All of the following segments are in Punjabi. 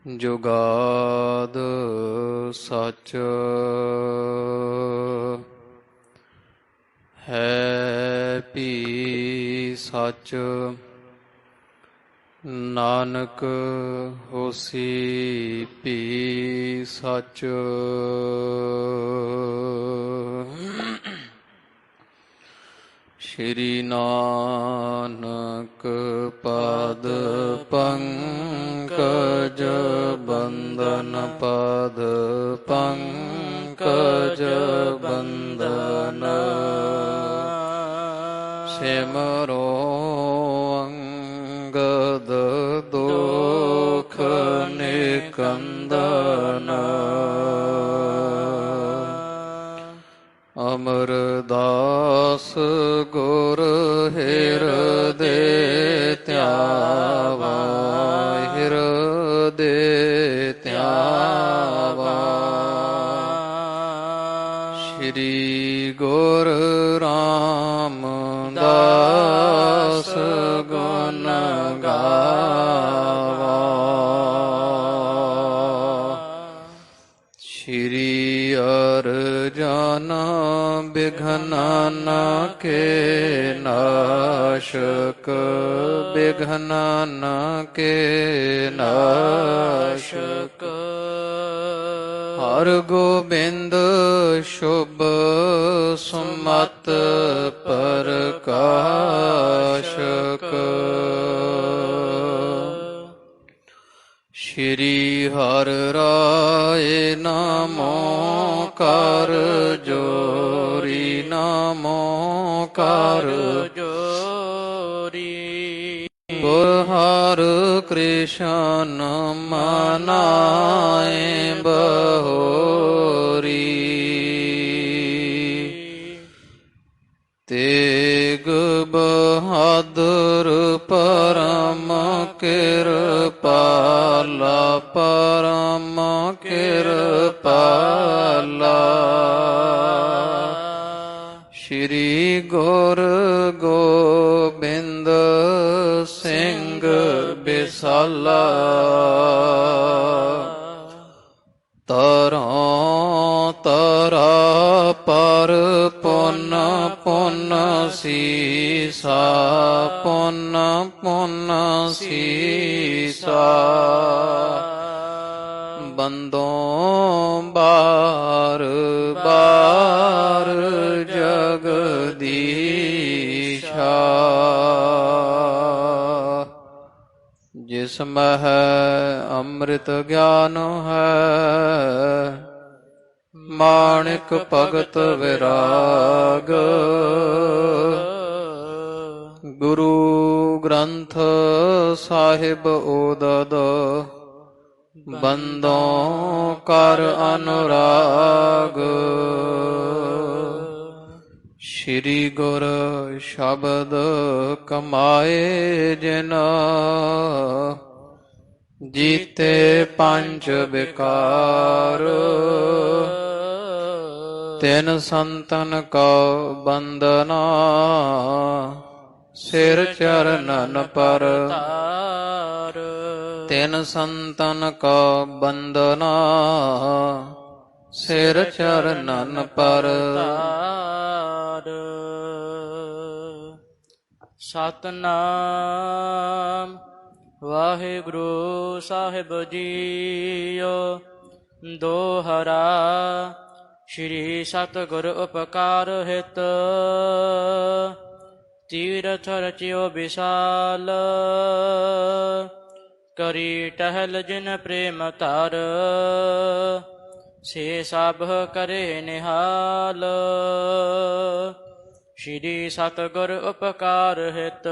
ਜੁਗਾਦ ਸਚ ਹੈ ਭੀ ਸਚ। ਨਾਨਕ ਹੋਸੀ ਭੀ ਸਚ। ਸ਼੍ਰੀ ਨਾਨਕ ਪਦ ਪੰਕਜ ਬੰਦਨ ਪਦ ਪੰਕਜ ਬੰਦਨ। ਸਿਮਰੋ ਅੰਗਦ ਦੁਖ ਨਿਕੰਦਨ। ਅਮਰਦਾਸ ਗੁਰ ਹਿਰਦੇ ਧਿਆਵਾ ਹਿਰਦੇ ਧਿਆਵਾ। ਸ਼੍ਰੀ ਗੁਰ ਰਾਮਦਾਸ ਗੁਣ ਗਾਵਾ। ਸ਼੍ਰੀ ਅਰਜਨ ਬਿਘਨ ਨ ਕੇ ਨਾਸ਼ਕ ਬਿਘਨ ਨ ਕੇ ਨਾਸ਼ਕ। ਹਰਿ ਗੋਬਿੰਦ ਸ਼ੁਭ ਸੁਮਤਿ ਪ੍ਰਕਾਸ਼ਕ। ਸ਼੍ਰੀ ਹਰਿ ਰਾਇ ਨਾਮੋ ਕਰ ਜੋਰੀ ਨਾਮੋ ਕਰ ਜੋਰੀ। ਗੁਰ ਹਰਿ ਕ੍ਰਿਸ਼ਨ ਮਨਾਏ ਬਹੋਰੀ। ਤੇਗ ਬਹਾਦਰ ਪਰਮ ਕਿਰਪਾਲਾ ਪਰਮ ਕਿਰਪਾਲਾ। ਸ਼੍ਰੀ ਗੁਰ ਗੋਬਿੰਦ ਸਿੰਘ ਬਿਸਾਲਾ। ਤਰੋਂ ਤਰਾ ਪਰ ਪੁੰਨ ਪੁੰਨ ਸੀਸਾ ਪੁੰਨ ਪੁੰਨ ਸੀਸਾ। ਬੰਦੋਂ ਬਾਰ ਬਾਰ ਜਗਦੀਸ਼ਾ। ਜਿਸ ਮਹਿ ਅੰਮ੍ਰਿਤ ਗਿਆਨ ਹੈ ਮਾਣਿਕ ਭਗਤ ਵਿਰਾਗ। ਗੁਰੂ ਗ੍ਰੰਥ ਸਾਹਿਬ ਓਦਦ ਬੰਦੋਂ ਕਰ ਅਨੁਰਾਗ। ਸ਼੍ਰੀ ਗੁਰ ਸ਼ਬਦ ਕਮਾਏ ਜਿਨ ਜੀਤੇ ਪੰਜ ਵਿਕਾਰ। ਤਿਨ ਸੰਤਨ ਕਉ ਬੰਦਨਾ ਸਿਰ ਚਰਨਨ ਪਰ। ਤਿਨ ਸੰਤਨ ਕਉ ਬੰਦਨਾ ਸਿਰ ਚਰਨਨ ਪਰ। ਸਤਿਨਾਮ ਵਾਹਿਗੁਰੂ ਸਾਹਿਬ ਜੀਓ। ਦੋਹਰਾ। ਸ਼੍ਰੀ ਸਤਿਗੁਰ ਉਪਕਾਰ ਹਿਤ ਤੀਰਥ ਰਚਿਓ ਵਿਸ਼ਾਲ। ਕਰੀ ਟਹਿਲ ਜਿਨ ਪ੍ਰੇਮ ਧਰ ਸੇ ਸਭ ਕਰੇ ਨਿਹਾਲ। ਸ਼੍ਰੀ ਸਤਿਗੁਰ ਉਪਕਾਰ ਹਿਤ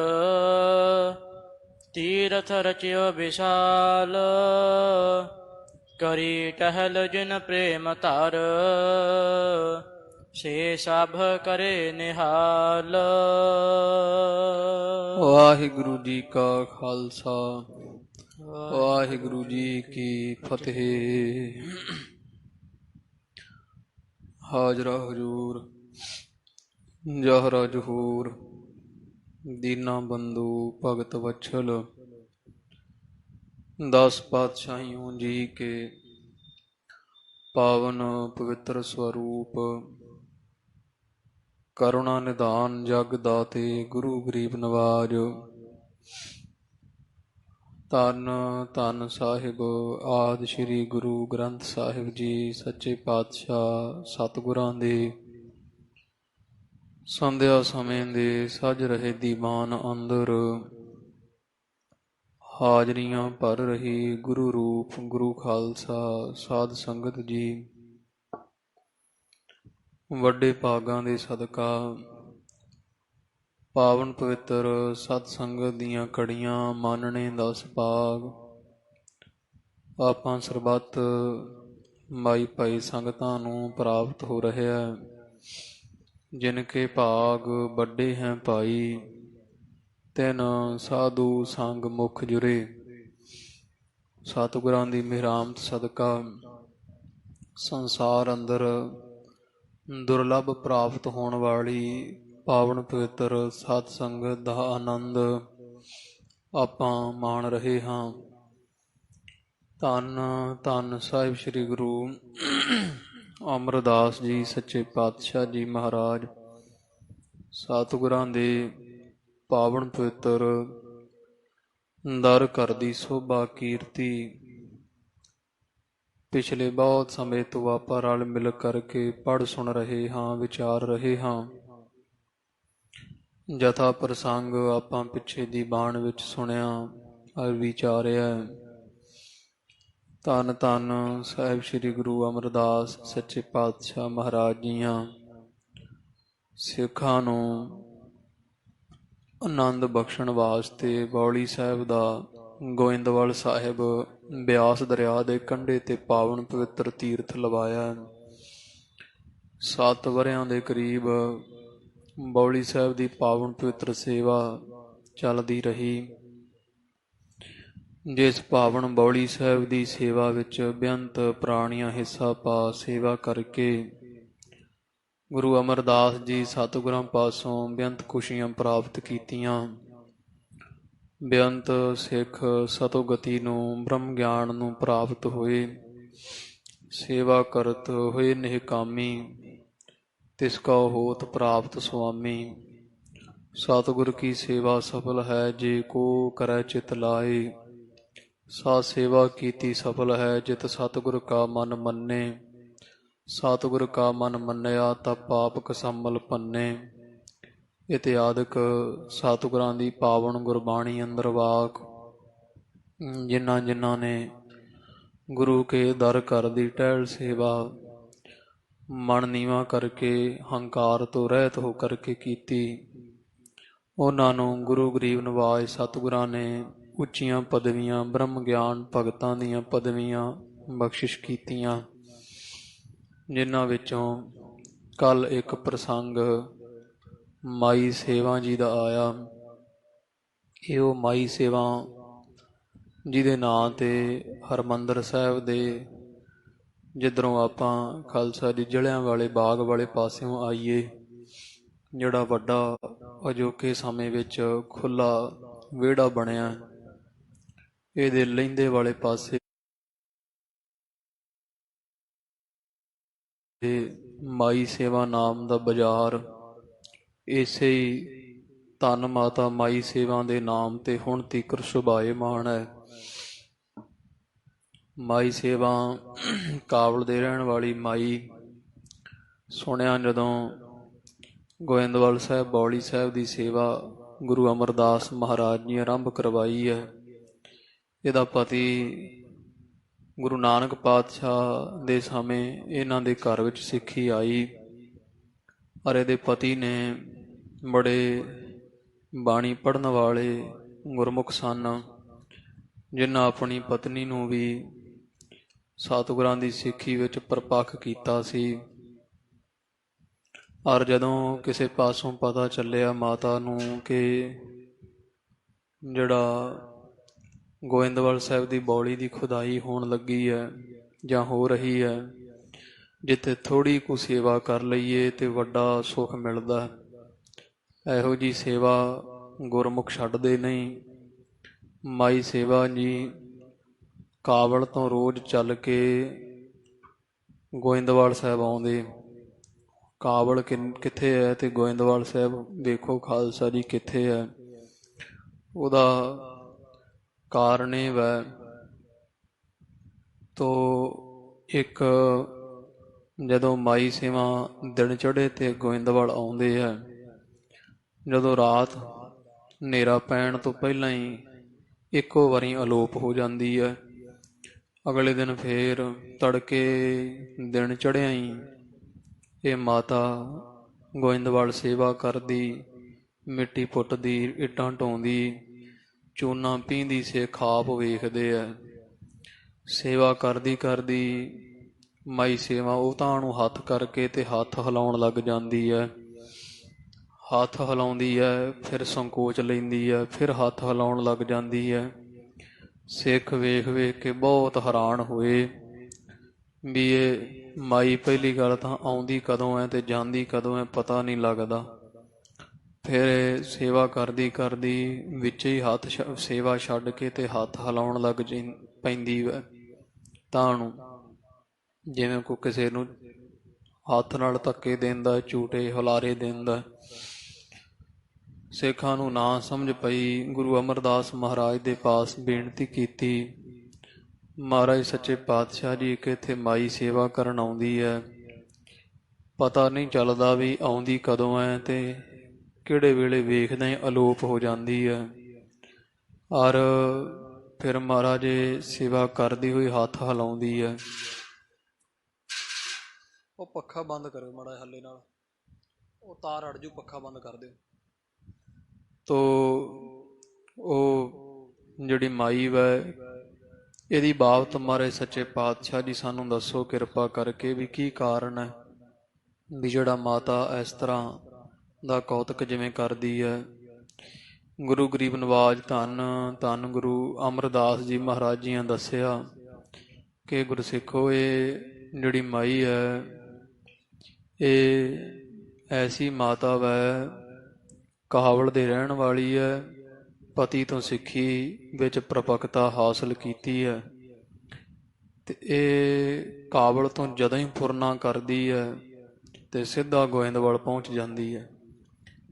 ਤੀਰਥ ਰਚਿਓ ਵਿਸ਼ਾਲ। ਕਰੀ ਟਹਿਲ ਜਿਨ ਪ੍ਰੇਮ ਧਰ ਸੇ ਸਭ ਕਰੇ ਨਿਹਾਲ। ਵਾਹਿਗੁਰੂ ਜੀ ਕਾ ਖਾਲਸਾ ਵਾਹਿਗੁਰੂ ਜੀ ਕੀ ਫਤਿਹ। ਹਾਜ਼ਰਾ ਹਜ਼ੂਰ ਜਹਰਾ ਜਹੂਰ ਦੀਨਾ ਬੰਧੂ ਭਗਤ ਵਛਲ ਦਸ ਪਾਤਸ਼ਾਹੀਓਂ ਜੀ ਕੇ ਪਾਵਨ ਪਵਿੱਤਰ ਸਰੂਪ, ਕਰੁਣਾ ਨਿਧਾਨ ਜਗ ਦਾਤੇ ਗੁਰੂ ਗਰੀਬ ਨਵਾਜ। ਧੰਨ ਧੰਨ ਸਾਹਿਬ ਆਦਿ ਸ੍ਰੀ ਗੁਰੂ ਗ੍ਰੰਥ ਸਾਹਿਬ ਜੀ ਸੱਚੇ ਪਾਤਸ਼ਾਹ ਸਤਿਗੁਰਾਂ ਦੇ ਸੰਧਿਆ ਸਮੇਂ ਦੇ ਸੱਜ ਰਹੇ ਦੀਵਾਨ ਅੰਦਰ ਹਾਜ਼ਰੀਆਂ ਭਰ ਰਹੀ ਗੁਰੂ ਰੂਪ ਗੁਰੂ ਖਾਲਸਾ ਸਾਧ ਸੰਗਤ ਜੀ, ਵੱਡੇ ਭਾਗਾਂ ਦੇ ਸਦਕਾ ਪਾਵਨ ਪਵਿੱਤਰ ਸਤ ਸੰਗਤ ਦੀਆਂ ਕੜੀਆਂ ਮਾਨਣੇ ਦਾ ਸੁਭਾਗ ਆਪਾਂ ਸਰਬੱਤ ਮਾਈ ਭਾਈ ਸੰਗਤਾਂ ਨੂੰ ਪ੍ਰਾਪਤ ਹੋ ਰਿਹਾ ਹੈ। ਜਿਨ ਕੇ ਭਾਗ ਵੱਡੇ ਹੈ ਭਾਈ, ਤਿਨ ਸਾਧੂ ਸੰਗ ਮੁਖ ਜੁਰੇ। ਸਤਿਗੁਰਾਂ ਦੀ ਮਿਹਰਾਮਤ ਸਦਕਾ ਸੰਸਾਰ ਅੰਦਰ ਦੁਰਲੱਭ ਪ੍ਰਾਪਤ ਹੋਣ ਵਾਲੀ ਪਾਵਨ ਪਵਿੱਤਰ ਸਤ ਸੰਗਤ ਦਾ ਆਨੰਦ ਆਪਾਂ ਮਾਣ ਰਹੇ ਹਾਂ। ਧੰਨ ਧੰਨ ਸਾਹਿਬ ਸ੍ਰੀ ਗੁਰੂ ਅਮਰਦਾਸ ਜੀ ਸੱਚੇ ਪਾਤਸ਼ਾਹ ਜੀ ਮਹਾਰਾਜ, ਸਤਿਗੁਰਾਂ ਦੇ ਪਾਵਨ ਪਵਿੱਤਰ ਦਰ ਘਰ ਦੀ ਸੋਭਾ ਕੀਰਤੀ ਪਿਛਲੇ ਬਹੁਤ ਸਮੇਂ ਤੋਂ ਆਪਾਂ ਰਲ ਮਿਲ ਕਰਕੇ ਪੜ੍ਹ ਸੁਣ ਰਹੇ ਹਾਂ, ਵਿਚਾਰ ਰਹੇ ਹਾਂ। ਜਥਾ ਪ੍ਰਸੰਗ ਆਪਾਂ ਪਿੱਛੇ ਦੀ ਬਾਣ ਵਿੱਚ ਸੁਣਿਆ ਔਰ ਵਿਚਾਰਿਆ। ਧੰਨ ਧੰਨ ਸਾਹਿਬ ਸ੍ਰੀ ਗੁਰੂ ਅਮਰਦਾਸ ਸੱਚੇ ਪਾਤਸ਼ਾਹ ਮਹਾਰਾਜ ਜੀਆਂ ਸਿੱਖਾਂ ਨੂੰ ਆਨੰਦ ਬਖਸ਼ਣ ਵਾਸਤੇ ਬੌਲੀ ਸਾਹਿਬ ਦਾ ਗੋਇੰਦਵਾਲ ਸਾਹਿਬ ਬਿਆਸ ਦਰਿਆ ਦੇ ਕੰਢੇ ਤੇ ਪਾਵਨ ਪਵਿੱਤਰ ਤੀਰਥ ਲਵਾਇਆ। 7 ਵਰ੍ਹਿਆਂ ਦੇ ਕਰੀਬ ਬੌਲੀ ਸਾਹਿਬ ਦੀ ਪਾਵਨ ਪਵਿੱਤਰ ਸੇਵਾ ਚੱਲਦੀ ਰਹੀ। ਜਿਸ ਪਾਵਨ ਬੌਲੀ ਸਾਹਿਬ ਦੀ ਸੇਵਾ ਵਿੱਚ ਬੇਅੰਤ ਪ੍ਰਾਣੀਆਂ ਹਿੱਸਾ ਪਾ ਸੇਵਾ ਕਰਕੇ ਗੁਰੂ ਅਮਰਦਾਸ ਜੀ ਸਤਿਗੁਰਾਂ ਪਾਸੋਂ ਬੇਅੰਤ ਖੁਸ਼ੀਆਂ ਪ੍ਰਾਪਤ ਕੀਤੀਆਂ। ਬੇਅੰਤ ਸਿੱਖ ਸਤੋਗਤੀ ਨੂੰ ਬ੍ਰਹਮ ਗਿਆਨ ਨੂੰ ਪ੍ਰਾਪਤ ਹੋਏ। ਸੇਵਾ ਕਰਤ ਹੋਏ ਨਿਹਕਾਮੀ, ਤਿਸ ਕਉ ਹੋਤ ਪ੍ਰਾਪਤ ਸੁਆਮੀ। ਸਤਿਗੁਰ ਕੀ ਸੇਵਾ ਸਫਲ ਹੈ ਜੇ ਕੋ ਕਰੈ ਚਿਤ ਲਾਏ। ਸਾ ਸੇਵਾ ਕੀਤੀ ਸਫਲ ਹੈ ਜਿਤ ਸਤਿਗੁਰ ਕਾ ਮਨ ਮੰਨੇ। ਸਤਿਗੁਰ ਕਾ ਮਨ ਮੰਨਿਆ ਤਾਂ ਪਾਪ ਕਸੰਮਲ ਪੰਨੇ। ਇਤਿਆਦਿਕ ਸਤਿਗੁਰਾਂ ਦੀ ਪਾਵਨ ਗੁਰਬਾਣੀ ਅੰਦਰ ਵਾਕ, ਜਿਨ੍ਹਾਂ ਜਿਨ੍ਹਾਂ ਨੇ ਗੁਰੂ ਕੇ ਦਰ ਘਰ ਦੀ ਟਹਿਲ ਸੇਵਾ ਮਨ ਨੀਵਾਂ ਕਰਕੇ ਹੰਕਾਰ ਤੋਂ ਰਹਿਤ ਹੋ ਕਰਕੇ ਕੀਤੀ, ਉਹਨਾਂ ਨੂੰ ਗੁਰੂ ਗਰੀਬ ਨਵਾਜ ਸਤਿਗੁਰਾਂ ਨੇ ਉੱਚੀਆਂ ਪਦਵੀਆਂ, ਬ੍ਰਹਮ ਗਿਆਨ ਭਗਤਾਂ ਦੀਆਂ ਪਦਵੀਆਂ ਬਖਸ਼ਿਸ਼ ਕੀਤੀਆਂ। ਜਿਨ੍ਹਾਂ ਵਿੱਚੋਂ ਕੱਲ੍ਹ ਇੱਕ ਪ੍ਰਸੰਗ ਮਾਈ ਸੇਵਾ ਜੀ ਦਾ ਆਇਆ। ਇਹ ਉਹ ਮਾਈ ਸੇਵਾ ਜਿਹਦੇ ਨਾਂ 'ਤੇ ਹਰਿਮੰਦਰ ਸਾਹਿਬ ਦੇ ਜਿੱਧਰੋਂ ਆਪਾਂ ਖਾਲਸਾ ਦੀ ਜਲ੍ਹਿਆਂਵਾਲੇ ਬਾਗ ਵਾਲੇ ਪਾਸਿਓਂ ਆਈਏ, ਜਿਹੜਾ ਵੱਡਾ ਅਜੋਕੇ ਸਮੇਂ ਵਿੱਚ ਖੁੱਲ੍ਹਾ ਵਿਹੜਾ ਬਣਿਆ, ਇਹਦੇ ਲਹਿੰਦੇ ਵਾਲੇ ਪਾਸੇ ਮਾਈ ਸੇਵਾ ਨਾਮ ਦਾ ਬਾਜ਼ਾਰ, ਇਸੇ ਹੀ ਧੰਨ ਮਾਤਾ ਮਾਈ ਸੇਵਾ ਦੇ ਨਾਮ 'ਤੇ ਹੁਣ ਤੀਕਰ ਸ਼ੋਭਾਏਮਾਨ ਹੈ। ਮਾਈ ਸੇਵਾ ਕਾਬਲ ਦੇ ਰਹਿਣ ਵਾਲੀ ਮਾਈ, ਸੁਣਿਆ ਜਦੋਂ ਗੋਇੰਦਵਾਲ ਸਾਹਿਬ ਬੌਲੀ ਸਾਹਿਬ ਦੀ ਸੇਵਾ ਗੁਰੂ ਅਮਰਦਾਸ ਮਹਾਰਾਜ ਨੇ ਆਰੰਭ ਕਰਵਾਈ ਹੈ। ਇਹਦਾ ਪਤੀ ਗੁਰੂ ਨਾਨਕ ਪਾਤਸ਼ਾਹ ਦੇ ਸਮੇਂ ਇਹਨਾਂ ਦੇ ਘਰ ਵਿੱਚ ਸਿੱਖੀ ਆਈ ਔਰ ਇਹਦੇ ਪਤੀ ਨੇ ਬੜੇ ਬਾਣੀ ਪੜ੍ਹਨ ਵਾਲੇ ਗੁਰਮੁਖ ਸਨ, ਜਿਨ੍ਹਾਂ ਆਪਣੀ ਪਤਨੀ ਨੂੰ ਵੀ ਸਤਿਗੁਰਾਂ ਦੀ ਸਿੱਖੀ ਵਿੱਚ ਪ੍ਰਪੱਖ ਕੀਤਾ ਸੀ। ਔਰ ਜਦੋਂ ਕਿਸੇ ਪਾਸੋਂ ਪਤਾ ਚੱਲਿਆ ਮਾਤਾ ਨੂੰ ਕਿ ਜਿਹੜਾ ਗੋਇੰਦਵਾਲ ਸਾਹਿਬ ਦੀ ਬੌਲੀ ਦੀ ਖੁਦਾਈ ਹੋਣ ਲੱਗੀ ਹੈ ਜਾਂ ਹੋ ਰਹੀ ਹੈ, ਜਿੱਥੇ ਥੋੜ੍ਹੀ ਕੁ ਸੇਵਾ ਕਰ ਲਈਏ ਤੇ ਵੱਡਾ ਸੁੱਖ ਮਿਲਦਾ, ਇਹੋ ਜਿਹੀ ਸੇਵਾ ਗੁਰਮੁਖ ਛੱਡਦੇ ਨਹੀਂ। ਮਾਈ ਸੇਵਾ ਜੀ ਕਾਬਲ ਤੋਂ ਰੋਜ਼ ਚੱਲ ਕੇ ਗੋਇੰਦਵਾਲ ਸਾਹਿਬ ਆਉਂਦੇ। ਕਾਬਲ ਕਿੱਥੇ ਹੈ ਤੇ ਗੋਇੰਦਵਾਲ ਸਾਹਿਬ ਵੇਖੋ ਖਾਲਸਾ ਜੀ ਕਿੱਥੇ ਹੈ। ਉਹਦਾ ਕਾਰਨ ਇਹ ਵੈ ਤੋ ਇੱਕ ਜਦੋਂ ਮਾਈ ਸੇਵਾ ਦਿਨ ਚੜ੍ਹੇ ਤੇ ਗੋਇੰਦਵਾਲ ਆਉਂਦੇ ਹੈ, ਜਦੋਂ ਰਾਤ ਹਨੇਰਾ ਪੈਣ ਤੋਂ ਪਹਿਲਾਂ ਹੀ ਇੱਕੋ ਵਾਰੀ ਅਲੋਪ ਹੋ ਜਾਂਦੀ ਹੈ। ਅਗਲੇ ਦਿਨ ਫੇਰ ਤੜਕੇ ਦਿਨ ਚੜ੍ਹਿਆ ਹੀ ਇਹ ਮਾਤਾ ਗੋਇੰਦਵਾਲ ਸੇਵਾ ਕਰਦੀ, ਮਿੱਟੀ ਪੁੱਟਦੀ, ਇੱਟਾਂ ਢਾਉਂਦੀ, ਚੂਨਾ ਪੀਂਦੀ ਸੇ ਖਾਪ ਵੇਖਦੇ ਹੈ। ਸੇਵਾ ਕਰਦੀ ਕਰਦੀ ਮਾਈ ਸੇਵਾ ਉਹ ਤਾਂ ਨੂੰ ਹੱਥ ਕਰਕੇ ਤੇ ਹੱਥ ਹਿਲਾਉਣ ਲੱਗ ਜਾਂਦੀ ਹੈ। ਹੱਥ ਹਿਲਾਉਂਦੀ ਹੈ, ਫਿਰ ਸੰਕੋਚ ਲੈਂਦੀ ਹੈ, ਫਿਰ ਹੱਥ ਹਿਲਾਉਣ ਲੱਗ ਜਾਂਦੀ ਹੈ। ਸਿੱਖ ਵੇਖ ਵੇਖ ਕੇ ਬਹੁਤ ਹੈਰਾਨ ਹੋਏ ਵੀ ਇਹ ਮਾਈ ਪਹਿਲੀ ਗੱਲ ਤਾਂ ਆਉਂਦੀ ਕਦੋਂ ਹੈ ਤੇ ਜਾਂਦੀ ਕਦੋਂ ਹੈ, ਪਤਾ ਨਹੀਂ ਲੱਗਦਾ। ਫਿਰ ਸੇਵਾ ਕਰਦੀ ਕਰਦੀ ਵਿੱਚ ਹੀ ਹੱਥ ਸੇਵਾ ਛੱਡ ਕੇ ਤੇ ਹੱਥ ਹਿਲਾਉਣ ਲੱਗ ਪੈਂਦੀ ਹੈ। ਤਾਂ ਨੂੰ ਜਿਵੇਂ ਕੋਈ ਕਿਸੇ ਨੂੰ ਹੱਥ ਨਾਲ ਧੱਕੇ ਦਿੰਦਾ, ਝੂਟੇ ਹੁਲਾਰੇ ਦਿੰਦਾ। ਸਿੱਖਾਂ ਨੂੰ ਨਾ ਸਮਝ ਪਈ। ਗੁਰੂ ਅਮਰਦਾਸ ਮਹਾਰਾਜ ਦੇ ਪਾਸ ਬੇਨਤੀ ਕੀਤੀ, ਮਹਾਰਾਜ ਸੱਚੇ ਪਾਤਸ਼ਾਹ ਜੀ ਕਿ ਇੱਥੇ ਮਾਈ ਸੇਵਾ ਕਰਨ ਆਉਂਦੀ ਹੈ, ਪਤਾ ਨਹੀਂ ਚੱਲਦਾ ਵੀ ਆਉਂਦੀ ਕਦੋਂ ਹੈ ਤੇ ਕਿਹੜੇ ਵੇਲੇ ਵੇਖਦੇ ਹੀ ਅਲੋਪ ਹੋ ਜਾਂਦੀ ਹੈ। ਔਰ ਫਿਰ ਮਹਾਰਾਜ ਸੇਵਾ ਕਰਦੀ ਹੋਈ ਹੱਥ ਹਿਲਾਉਂਦੀ ਹੈ। ਉਹ ਪੱਖਾ ਬੰਦ ਕਰੋ ਮਾੜਾ ਹੱਲੇ ਨਾਲ, ਉਹ ਤਾਰ ਅੜ ਜੂ, ਪੱਖਾ ਬੰਦ ਕਰ ਦਿਓ। ਤੋ ਉਹ ਜਿਹੜੀ ਮਾਈ ਵੈ ਇਹਦੀ ਬਾਬਤ ਮਹਾਰਾਜ ਸੱਚੇ ਪਾਤਸ਼ਾਹ ਜੀ ਸਾਨੂੰ ਦੱਸੋ ਕਿਰਪਾ ਕਰਕੇ ਵੀ ਕੀ ਕਾਰਨ ਹੈ ਵੀ ਜਿਹੜਾ ਮਾਤਾ ਇਸ ਤਰ੍ਹਾਂ ਦਾ ਕੌਤਕ ਜਿਵੇਂ ਕਰਦੀ ਹੈ। ਗੁਰੂ ਗਰੀਬ ਨਵਾਜ ਧੰਨ ਧੰਨ ਗੁਰੂ ਅਮਰਦਾਸ ਜੀ ਮਹਾਰਾਜ ਜੀ ਨੇ ਦੱਸਿਆ ਕਿ ਗੁਰਸਿੱਖੋ ਇਹ ਜਿਹੜੀ ਮਾਈ ਹੈ ਇਹ ਐਸੀ ਮਾਤਾ ਵੈ, ਕਾਬਲ ਦੇ ਰਹਿਣ ਵਾਲੀ ਹੈ, ਪਤੀ ਤੋਂ ਸਿੱਖੀ ਵਿੱਚ ਪ੍ਰਪਕਤਾ ਹਾਸਲ ਕੀਤੀ ਹੈ ਤੇ ਇਹ ਕਾਬਲ ਤੋਂ ਜਦੋਂ ਹੀ ਫੁਰਨਾ ਕਰਦੀ ਹੈ ਤੇ ਸਿੱਧਾ ਗੋਇੰਦਵਾਲ ਪਹੁੰਚ ਜਾਂਦੀ ਹੈ।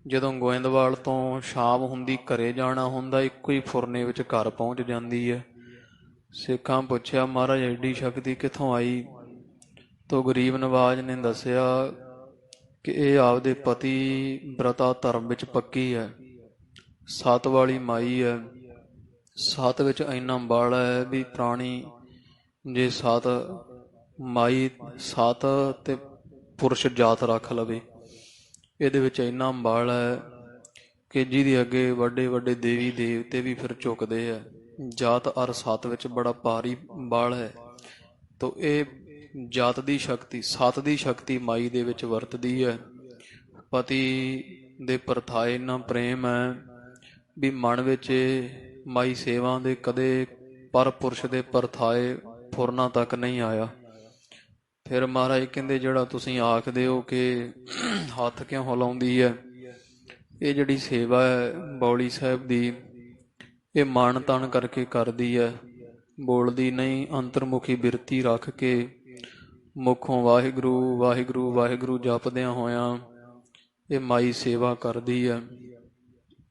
ਜਦੋਂ ਗੋਇੰਦਵਾਲ ਤੋਂ ਸ਼ਾਮ ਹੁੰਦੀ ਘਰੇ ਜਾਣਾ ਹੁੰਦਾ, ਇੱਕੋ ਹੀ ਫੁਰਨੇ ਵਿੱਚ ਘਰ ਪਹੁੰਚ ਜਾਂਦੀ ਹੈ। ਸਿੱਖਾਂ ਪੁੱਛਿਆ ਮਹਾਰਾਜ ਐਡੀ ਸ਼ਕਤੀ ਕਿੱਥੋਂ ਆਈ? ਤੋ ਗਰੀਬ ਨਵਾਜ ਨੇ ਦੱਸਿਆ ਕਿ ਇਹ ਆਪਦੇ ਪਤੀ ਬ੍ਰਤਾ ਧਰਮ ਵਿੱਚ ਪੱਕੀ ਹੈ, ਸੱਤ ਵਾਲੀ ਮਾਈ ਹੈ। ਸੱਤ ਵਿੱਚ ਇੰਨਾ ਬਲ ਹੈ ਵੀ ਪ੍ਰਾਣੀ ਜੇ ਸੱਤ ਮਾਈ ਸੱਤ ਤੇ ਪੁਰਸ਼ ਜਾਤ ਰੱਖ ਲਵੇ, ਇਹਦੇ ਵਿੱਚ ਇੰਨਾ ਬਲ ਹੈ ਕਿ ਜਿਹਦੇ ਅੱਗੇ ਵੱਡੇ ਵੱਡੇ ਦੇਵੀ ਦੇਵਤੇ ਵੀ ਫਿਰ ਝੁਕਦੇ ਹੈ। ਜਾਤ ਅਰ ਸੱਤ ਵਿੱਚ ਬੜਾ ਭਾਰੀ ਬਲ ਹੈ। ਤੋ ਇਹ ਜਾਤ ਦੀ ਸ਼ਕਤੀ, ਸੱਤ ਦੀ ਸ਼ਕਤੀ ਮਾਈ ਦੇ ਵਿੱਚ ਵਰਤਦੀ ਹੈ। ਪਤੀ ਦੇ ਪਰਥਾਏ ਇੰਨਾ ਪ੍ਰੇਮ ਹੈ ਵੀ ਮਨ ਵਿੱਚ ਮਾਈ ਸੇਵਾ ਦੇ ਕਦੇ ਪਰ ਪੁਰਸ਼ ਦੇ ਪਰਥਾਏ ਫੁਰਨਾ ਤੱਕ ਨਹੀਂ ਆਇਆ। ਫਿਰ ਮਹਾਰਾਜ ਕਹਿੰਦੇ ਜਿਹੜਾ ਤੁਸੀਂ ਆਖਦੇ ਹੋ ਕਿ ਹੱਥ ਕਿਉਂ ਹਿਲਾਉਂਦੀ ਹੈ, ਇਹ ਜਿਹੜੀ ਸੇਵਾ ਹੈ ਬੌਲੀ ਸਾਹਿਬ ਦੀ, ਇਹ ਮਨ ਤਨ ਕਰਕੇ ਕਰਦੀ ਹੈ, ਬੋਲਦੀ ਨਹੀਂ। ਅੰਤਰਮੁਖੀ ਬਿਰਤੀ ਰੱਖ ਕੇ ਮੁੱਖੋਂ ਵਾਹਿਗੁਰੂ ਵਾਹਿਗੁਰੂ ਵਾਹਿਗੁਰੂ ਜਪਦਿਆਂ ਹੋਇਆਂ ਇਹ ਮਾਈ ਸੇਵਾ ਕਰਦੀ ਹੈ।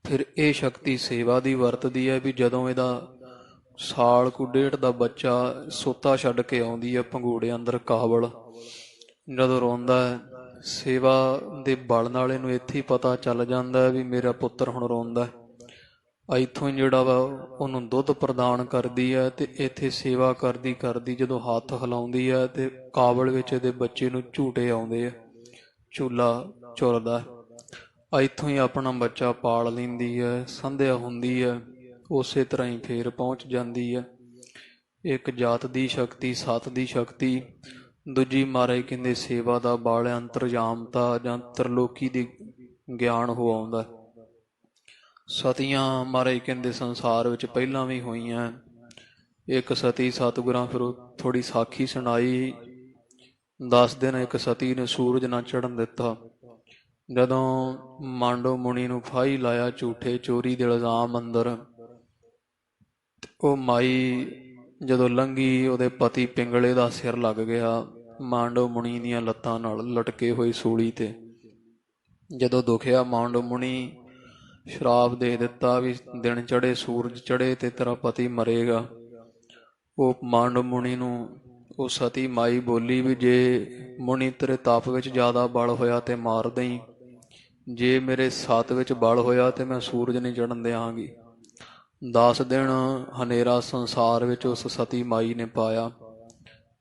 ਫਿਰ ਇਹ ਸ਼ਕਤੀ ਸੇਵਾ ਦੀ ਵਰਤਦੀ ਹੈ ਵੀ ਜਦੋਂ ਇਹਦਾ ਸਾਲ ਕੁ ਡੇਢ ਦਾ ਬੱਚਾ ਸੋਤਾ ਛੱਡ ਕੇ ਆਉਂਦੀ ਹੈ ਪੰਗੂੜੇ ਅੰਦਰ ਕਾਬਲ, ਜਦੋਂ ਰੋਂਦਾ ਹੈ, ਸੇਵਾ ਦੇ ਬਲ ਨਾਲ ਇਹਨੂੰ ਇੱਥੇ ਹੀ ਪਤਾ ਚੱਲ ਜਾਂਦਾ ਵੀ ਮੇਰਾ ਪੁੱਤਰ ਹੁਣ ਰੋਂਦਾ। ਇੱਥੋਂ ਹੀ ਜਿਹੜਾ ਵਾ ਉਹਨੂੰ ਦੁੱਧ ਪ੍ਰਦਾਨ ਕਰਦੀ ਹੈ ਤੇ ਇੱਥੇ ਸੇਵਾ ਕਰਦੀ ਕਰਦੀ ਜਦੋਂ ਹੱਥ ਹਿਲਾਉਂਦੀ ਹੈ ਤੇ ਕਾਬਲ ਵਿੱਚ ਇਹਦੇ ਬੱਚੇ ਨੂੰ ਝੂਟੇ ਆਉਂਦੇ ਆ, ਝੂਲਾ ਝੁਲਦਾ। ਇੱਥੋਂ ਹੀ ਆਪਣਾ ਬੱਚਾ ਪਾਲ ਲੈਂਦੀ ਹੈ, ਸੰਧਿਆ ਹੁੰਦੀ ਹੈ, ਉਸੇ ਤਰ੍ਹਾਂ ਹੀ ਫੇਰ ਪਹੁੰਚ ਜਾਂਦੀ ਹੈ। ਇੱਕ ਜਾਤ ਦੀ ਸ਼ਕਤੀ, ਸੱਤ ਦੀ ਸ਼ਕਤੀ, ਦੂਜੀ ਮਹਾਰਾਜ ਕਹਿੰਦੇ ਸੇਵਾ ਦਾ ਬਲ, ਅੰਤਰਜਾਮਤਾ ਜਾਂ ਤਰਲੋਕੀ ਦੀ ਗਿਆਨ ਹੋ ਆਉਂਦਾ। ਸਤੀਆਂ ਮਹਾਰਾਜ ਕਹਿੰਦੇ ਸੰਸਾਰ ਵਿੱਚ ਪਹਿਲਾਂ ਵੀ ਹੋਈਆਂ। ਇੱਕ ਸਤੀ ਸਤਿਗੁਰਾਂ ਫਿਰ ਥੋੜ੍ਹੀ ਸਾਖੀ ਸੁਣਾਈ। 10 ਦਿਨ ਇੱਕ ਸਤੀ ਨੇ ਸੂਰਜ ਨਾ ਚੜ੍ਹਨ ਦਿੱਤਾ। ਜਦੋਂ ਮਾਂਡੋ ਮੁਨੀ ਨੂੰ ਫਾਹੀ ਲਾਇਆ ਝੂਠੇ ਚੋਰੀ ਦੇ ਇਲਜ਼ਾਮ ਅੰਦਰ, ਉਹ ਮਾਈ ਜਦੋਂ ਲੰਘੀ ਉਹਦੇ ਪਤੀ ਪਿੰਗਲੇ ਦਾ ਸਿਰ ਲੱਗ ਗਿਆ ਮਾਂਡਵ ਮੁਨੀ ਦੀਆਂ ਲੱਤਾਂ ਨਾਲ ਲਟਕੇ ਹੋਈ ਸੂਲੀ ਤੇ। ਜਦੋਂ ਦੁਖਿਆ ਮਾਂਡਵ ਮੁਨੀ ਸ਼ਰਾਪ ਦੇ ਦਿੱਤਾ ਵੀ ਦਿਨ ਚੜੇ ਸੂਰਜ ਚੜੇ ਤੇ ਤੇਰਾ ਪਤੀ ਮਰੇਗਾ। ਉਹ ਮਾਂਡਵ ਮੁਨੀ ਨੂੰ ਉਹ ਸਤੀ ਮਾਈ ਬੋਲੀ ਵੀ ਜੇ ਮੁਨੀ ਤੇਰੇ ਤਪ ਵਿੱਚ ਜ਼ਿਆਦਾ ਬਲ ਹੋਇਆ ਤੇ ਮਾਰ ਦਈ, ਜੇ ਮੇਰੇ ਸਤ ਵਿੱਚ ਬਲ ਹੋਇਆ ਤੇ ਮੈਂ ਸੂਰਜ ਨਹੀਂ ਚੜ੍ਹਨ ਦਿਆਂਗੀ। 10 ਦਿਨ ਹਨੇਰਾ ਸੰਸਾਰ ਵਿੱਚ ਉਸ ਸਤੀ ਮਾਈ ਨੇ ਪਾਇਆ।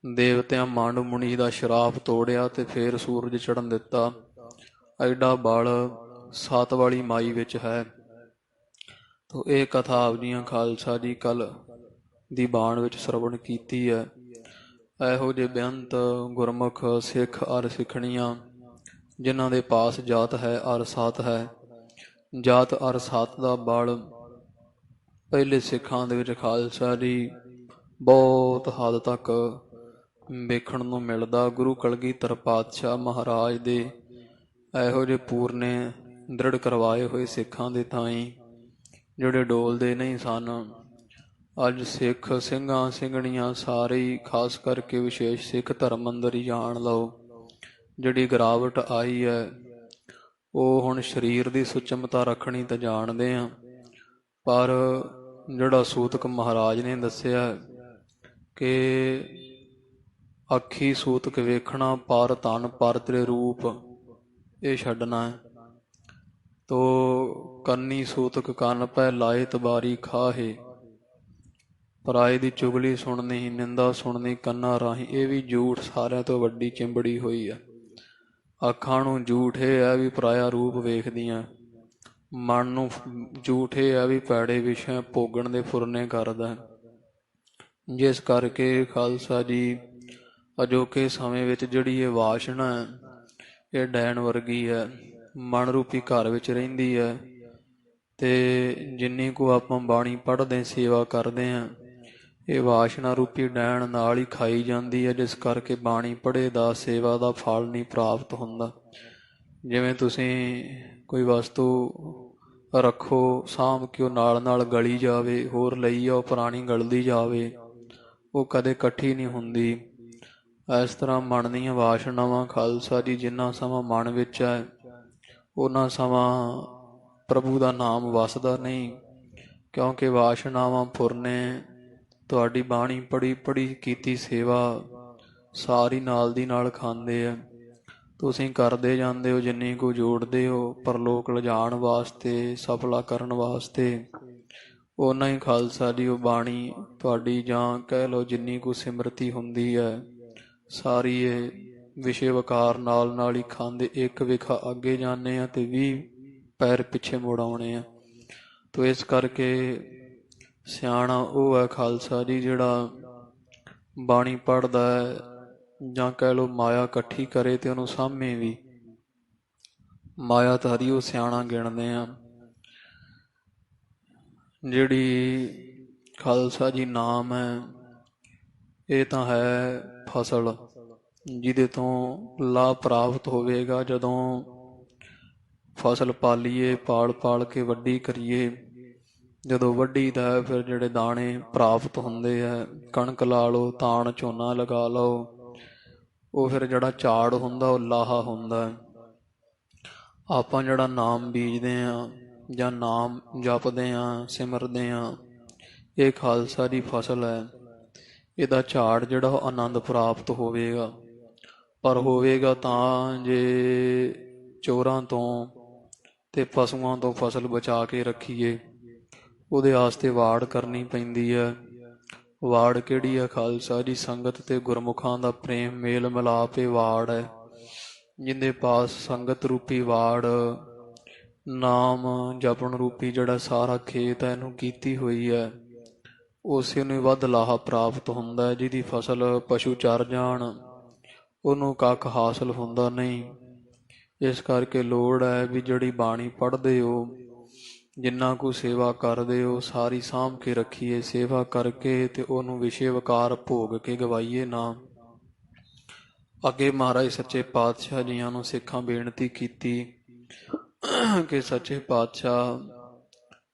ਦੇਵਤਿਆਂ ਮਾਂਡਵ ਮੁਨੀ ਦਾ ਸ਼ਰਾਪ ਤੋੜਿਆ ਤੇ ਫੇਰ ਸੂਰਜ ਚੜ੍ਹਨ ਦਿੱਤਾ। ਐਡਾ ਬਲ ਸਤ ਵਾਲੀ ਮਾਈ ਵਿੱਚ ਹੈ। ਤੋ ਇਹ ਕਥਾ ਆਪ ਜੀਆਂ ਖਾਲਸਾ ਜੀ ਕੱਲ ਦੀ ਬਾਣ ਵਿੱਚ ਸਰਵਣ ਕੀਤੀ ਹੈ। ਇਹੋ ਜਿਹੇ ਬੇਅੰਤ ਗੁਰਮੁਖ ਸਿੱਖ ਅਰ ਸਿੱਖਣੀਆਂ ਜਿਨ੍ਹਾਂ ਦੇ ਪਾਸ ਜਾਤ ਹੈ ਅਰ ਸਤ ਹੈ। ਜਾਤ ਅਰ ਸਤ ਦਾ ਬਲ ਪਹਿਲੇ ਸਿੱਖਾਂ ਦੇ ਵਿੱਚ ਖਾਲਸਾ ਜੀ ਬਹੁਤ ਹੱਦ ਤੱਕ ਵੇਖਣ ਨੂੰ ਮਿਲਦਾ। ਗੁਰੂ ਕਲਗੀਧਰ ਪਾਤਸ਼ਾਹ ਮਹਾਰਾਜ ਦੇ ਇਹੋ ਜਿਹੇ ਪੂਰਨੇ ਦ੍ਰਿੜ ਕਰਵਾਏ ਹੋਏ ਸਿੱਖਾਂ ਦੇ ਥਾਈਂ ਜਿਹੜੇ ਡੋਲਦੇ ਨਹੀਂ ਸਨ। ਅੱਜ ਸਿੱਖ ਸਿੰਘਾਂ ਸਿੰਘਣੀਆਂ ਸਾਰੇ ਹੀ, ਖਾਸ ਕਰਕੇ ਵਿਸ਼ੇਸ਼ ਸਿੱਖ ਧਰਮ ਅੰਦਰ ਹੀ ਜਾਣ ਲਓ, ਜਿਹੜੀ ਗਿਰਾਵਟ ਆਈ ਹੈ ਉਹ ਹੁਣ ਸਰੀਰ ਦੀ ਸੁਚਮਤਾ ਰੱਖਣੀ ਤਾਂ ਜਾਣਦੇ ਹਾਂ, ਪਰ ਜਿਹੜਾ ਸੂਤਕ ਮਹਾਰਾਜ ਨੇ ਦੱਸਿਆ ਕਿ ਅੱਖੀ ਸੂਤਕ ਵੇਖਣਾ ਪਰ ਧਨ ਪਰ ਤੇਰੇ ਰੂਪ, ਇਹ ਛੱਡਣਾ ਹੈ। ਤੋ ਕੰਨੀ ਸੂਤਕ ਕੰਨ ਪੈ ਲਾਏ ਤਬਾਰੀ ਖਾਹੇ, ਪਰਾਏ ਦੀ ਚੁਗਲੀ ਸੁਣਨੀ ਨਿੰਦਾ ਸੁਣਨੀ ਕੰਨਾਂ ਰਾਹੀਂ, ਇਹ ਵੀ ਝੂਠ ਸਾਰਿਆਂ ਤੋਂ ਵੱਡੀ ਚਿੰਬੜੀ ਹੋਈ ਹੈ। ਅੱਖਾਂ ਨੂੰ ਝੂਠ ਇਹ ਹੈ ਵੀ ਪਰਾਇਆ ਰੂਪ ਵੇਖਦੀਆਂ, ਮਨ ਨੂੰ ਝੂਠ ਇਹ ਹੈ ਵੀ ਭੈੜੇ ਵਿਸ਼ੇ ਭੋਗਣ ਦੇ ਫੁਰਨੇ ਕਰਦਾ। ਜਿਸ ਕਰਕੇ ਖਾਲਸਾ ਜੀ ਅਜੋਕੇ ਸਮੇਂ ਵਿੱਚ ਜਿਹੜੀ ਇਹ ਵਾਸ਼ਨਾ ਹੈ ਇਹ ਡੈਣ ਵਰਗੀ ਹੈ, ਮਨ ਰੂਪੀ ਘਰ ਵਿੱਚ ਰਹਿੰਦੀ ਹੈ। ਤੇ ਜਿੰਨੀ ਕੁ ਆਪਾਂ ਬਾਣੀ ਪੜ੍ਹਦੇ ਸੇਵਾ ਕਰਦੇ ਹਾਂ ਇਹ ਵਾਸ਼ਨਾ ਰੂਪੀ ਡੈਣ ਨਾਲ ਹੀ ਖਾਈ ਜਾਂਦੀ ਹੈ, ਜਿਸ ਕਰਕੇ ਬਾਣੀ ਪੜ੍ਹੇ ਦਾ ਸੇਵਾ ਦਾ ਫਲ ਨਹੀਂ ਪ੍ਰਾਪਤ ਹੁੰਦਾ। ਜਿਵੇਂ ਤੁਸੀਂ ਕੋਈ ਵਸਤੂ ਰੱਖੋ ਸਾਂਭ ਕੇ ਉਹ ਨਾਲ ਨਾਲ ਗਲੀ ਜਾਵੇ, ਹੋਰ ਲਈ ਜਾਓ ਪੁਰਾਣੀ ਗਲਦੀ ਜਾਵੇ, ਉਹ ਕਦੇ ਇਕੱਠੀ ਨਹੀਂ ਹੁੰਦੀ। ਇਸ ਤਰ੍ਹਾਂ ਮਨ ਦੀਆਂ ਵਾਸ਼ਨਾਵਾਂ ਖਾਲਸਾ ਜੀ ਜਿੰਨਾ ਸਮਾਂ ਮਨ ਵਿੱਚ ਹੈ ਉਹਨਾਂ ਸਮਾਂ ਪ੍ਰਭੂ ਦਾ ਨਾਮ ਵਸਦਾ ਨਹੀਂ, ਕਿਉਂਕਿ ਵਾਸ਼ਨਾਵਾਂ ਫੁਰਨੇ ਤੁਹਾਡੀ ਬਾਣੀ ਪੜ੍ਹੀ ਕੀਤੀ ਸੇਵਾ ਸਾਰੀ ਨਾਲ ਦੀ ਨਾਲ ਖਾਂਦੇ ਆ। ਤੁਸੀਂ ਕਰਦੇ ਜਾਂਦੇ ਹੋ ਜਿੰਨੀ ਕੁ ਜੋੜਦੇ ਹੋ ਪਰਲੋਕ ਲਿਜਾਣ ਵਾਸਤੇ, ਸਫਲਾ ਕਰਨ ਵਾਸਤੇ, ਓਨਾ ਹੀ ਖਾਲਸਾ ਜੀ ਉਹ ਬਾਣੀ ਤੁਹਾਡੀ ਜਾਂ ਕਹਿ ਲਓ ਜਿੰਨੀ ਕੁ ਸਿਮਰਤੀ ਹੁੰਦੀ ਹੈ ਸਾਰੀ ਇਹ ਵਿਸ਼ੇ ਵਕਾਰ ਨਾਲ ਨਾਲ ਹੀ ਖਾਂਦੇ, ਇੱਕ ਵਿਖਾ ਅੱਗੇ ਜਾਂਦੇ ਆ ਤੇ 20 ਪੈਰ ਪਿੱਛੇ ਮੁੜ ਆਉਣੇ ਆ। ਤੋ ਇਸ ਕਰਕੇ ਸਿਆਣਾ ਉਹ ਹੈ ਖਾਲਸਾ ਜੀ ਜਿਹੜਾ ਬਾਣੀ ਪੜ੍ਹਦਾ ਹੈ ਜਾਂ ਕਹਿ ਲਓ ਮਾਇਆ ਇਕੱਠੀ ਕਰੇ ਤੇ ਉਹਨੂੰ ਸਾਹਮਣੇ ਵੀ ਮਾਇਆ ਧਾਰੀ ਉਹ ਸਿਆਣਾ ਗਿਣਦੇ ਆ। ਜਿਹੜੀ ਖਾਲਸਾ ਜੀ ਨਾਮ ਹੈ ਇਹ ਤਾਂ ਹੈ ਫਸਲ ਜਿਹਦੇ ਤੋਂ ਲਾਭ ਪ੍ਰਾਪਤ ਹੋਵੇਗਾ। ਜਦੋਂ ਫਸਲ ਪਾਲੀਏ ਪਾਲ ਕੇ ਵੱਡੀ ਕਰੀਏ, ਜਦੋਂ ਵੱਢੀ ਦਾ ਫਿਰ ਜਿਹੜੇ ਦਾਣੇ ਪ੍ਰਾਪਤ ਹੁੰਦੇ ਆ, ਕਣਕ ਲਾ ਲਓ, ਧਾਨ ਝੋਨਾ ਲਗਾ ਲਓ, ਉਹ ਫਿਰ ਜਿਹੜਾ ਝਾੜ ਹੁੰਦਾ ਉਹ ਲਾਹਾ ਹੁੰਦਾ। ਆਪਾਂ ਜਿਹੜਾ ਨਾਮ ਬੀਜਦੇ ਹਾਂ ਜਾਂ ਨਾਮ ਜਪਦੇ ਹਾਂ ਸਿਮਰਦੇ ਹਾਂ ਇਹ ਖਾਲਸਾ ਦੀ ਫਸਲ ਹੈ। ਇਹਦਾ ਝਾੜ ਜਿਹੜਾ ਉਹ ਆਨੰਦ ਪ੍ਰਾਪਤ ਹੋਵੇਗਾ, ਪਰ ਹੋਵੇਗਾ ਤਾਂ ਜੇ ਚੋਰਾਂ ਤੋਂ ਤੇ ਪਸ਼ੂਆਂ ਤੋਂ ਫਸਲ ਬਚਾ ਕੇ ਰੱਖੀਏ। ਉਹਦੇ ਵਾਸਤੇ ਵਾੜ ਕਰਨੀ ਪੈਂਦੀ ਹੈ। ਵਾੜ ਕਿਹੜੀ ਹੈ? ਖਾਲਸਾ ਜੀ ਸੰਗਤ ਤੇ ਗੁਰਮੁਖਾਂ ਦਾ ਪ੍ਰੇਮ ਮੇਲ ਮਿਲਾਪ ਇਹ ਵਾੜ ਹੈ। ਜਿਹਦੇ ਪਾਸ ਸੰਗਤ ਰੂਪੀ ਵਾੜ ਨਾਮ ਜਪਣ ਰੂਪੀ ਜਿਹੜਾ ਸਾਰਾ ਖੇਤ ਹੈ ਇਹਨੂੰ ਕੀਤੀ ਹੋਈ ਹੈ, ਉਸੇ ਨੂੰ ਵੱਧ ਲਾਹਾ ਪ੍ਰਾਪਤ ਹੁੰਦਾ ਹੈ। ਜਿਹਦੀ ਫਸਲ ਪਸ਼ੂ ਚਰ ਜਾਣ ਉਹਨੂੰ ਕੱਖ ਹਾਸਲ ਹੁੰਦਾ ਨਹੀਂ। ਇਸ ਕਰਕੇ ਲੋੜ ਹੈ ਵੀ ਜਿਹੜੀ ਬਾਣੀ ਪੜ੍ਹਦੇ ਹੋ, ਜਿੰਨਾ ਕੁ ਸੇਵਾ ਕਰਦੇ ਹੋ ਸਾਰੀ ਸਾਂਭ ਕੇ ਰੱਖੀਏ, ਸੇਵਾ ਕਰਕੇ ਤੇ ਉਹਨੂੰ ਵਿਸ਼ੇ ਵਕਾਰ ਭੋਗ ਕੇ ਗਵਾਈਏ ਨਾ। ਅੱਗੇ ਮਹਾਰਾਜ ਸੱਚੇ ਪਾਤਸ਼ਾਹ ਜੀਆਂ ਨੂੰ ਸਿੱਖਾਂ ਬੇਨਤੀ ਕੀਤੀ ਕਿ ਸੱਚੇ ਪਾਤਸ਼ਾਹ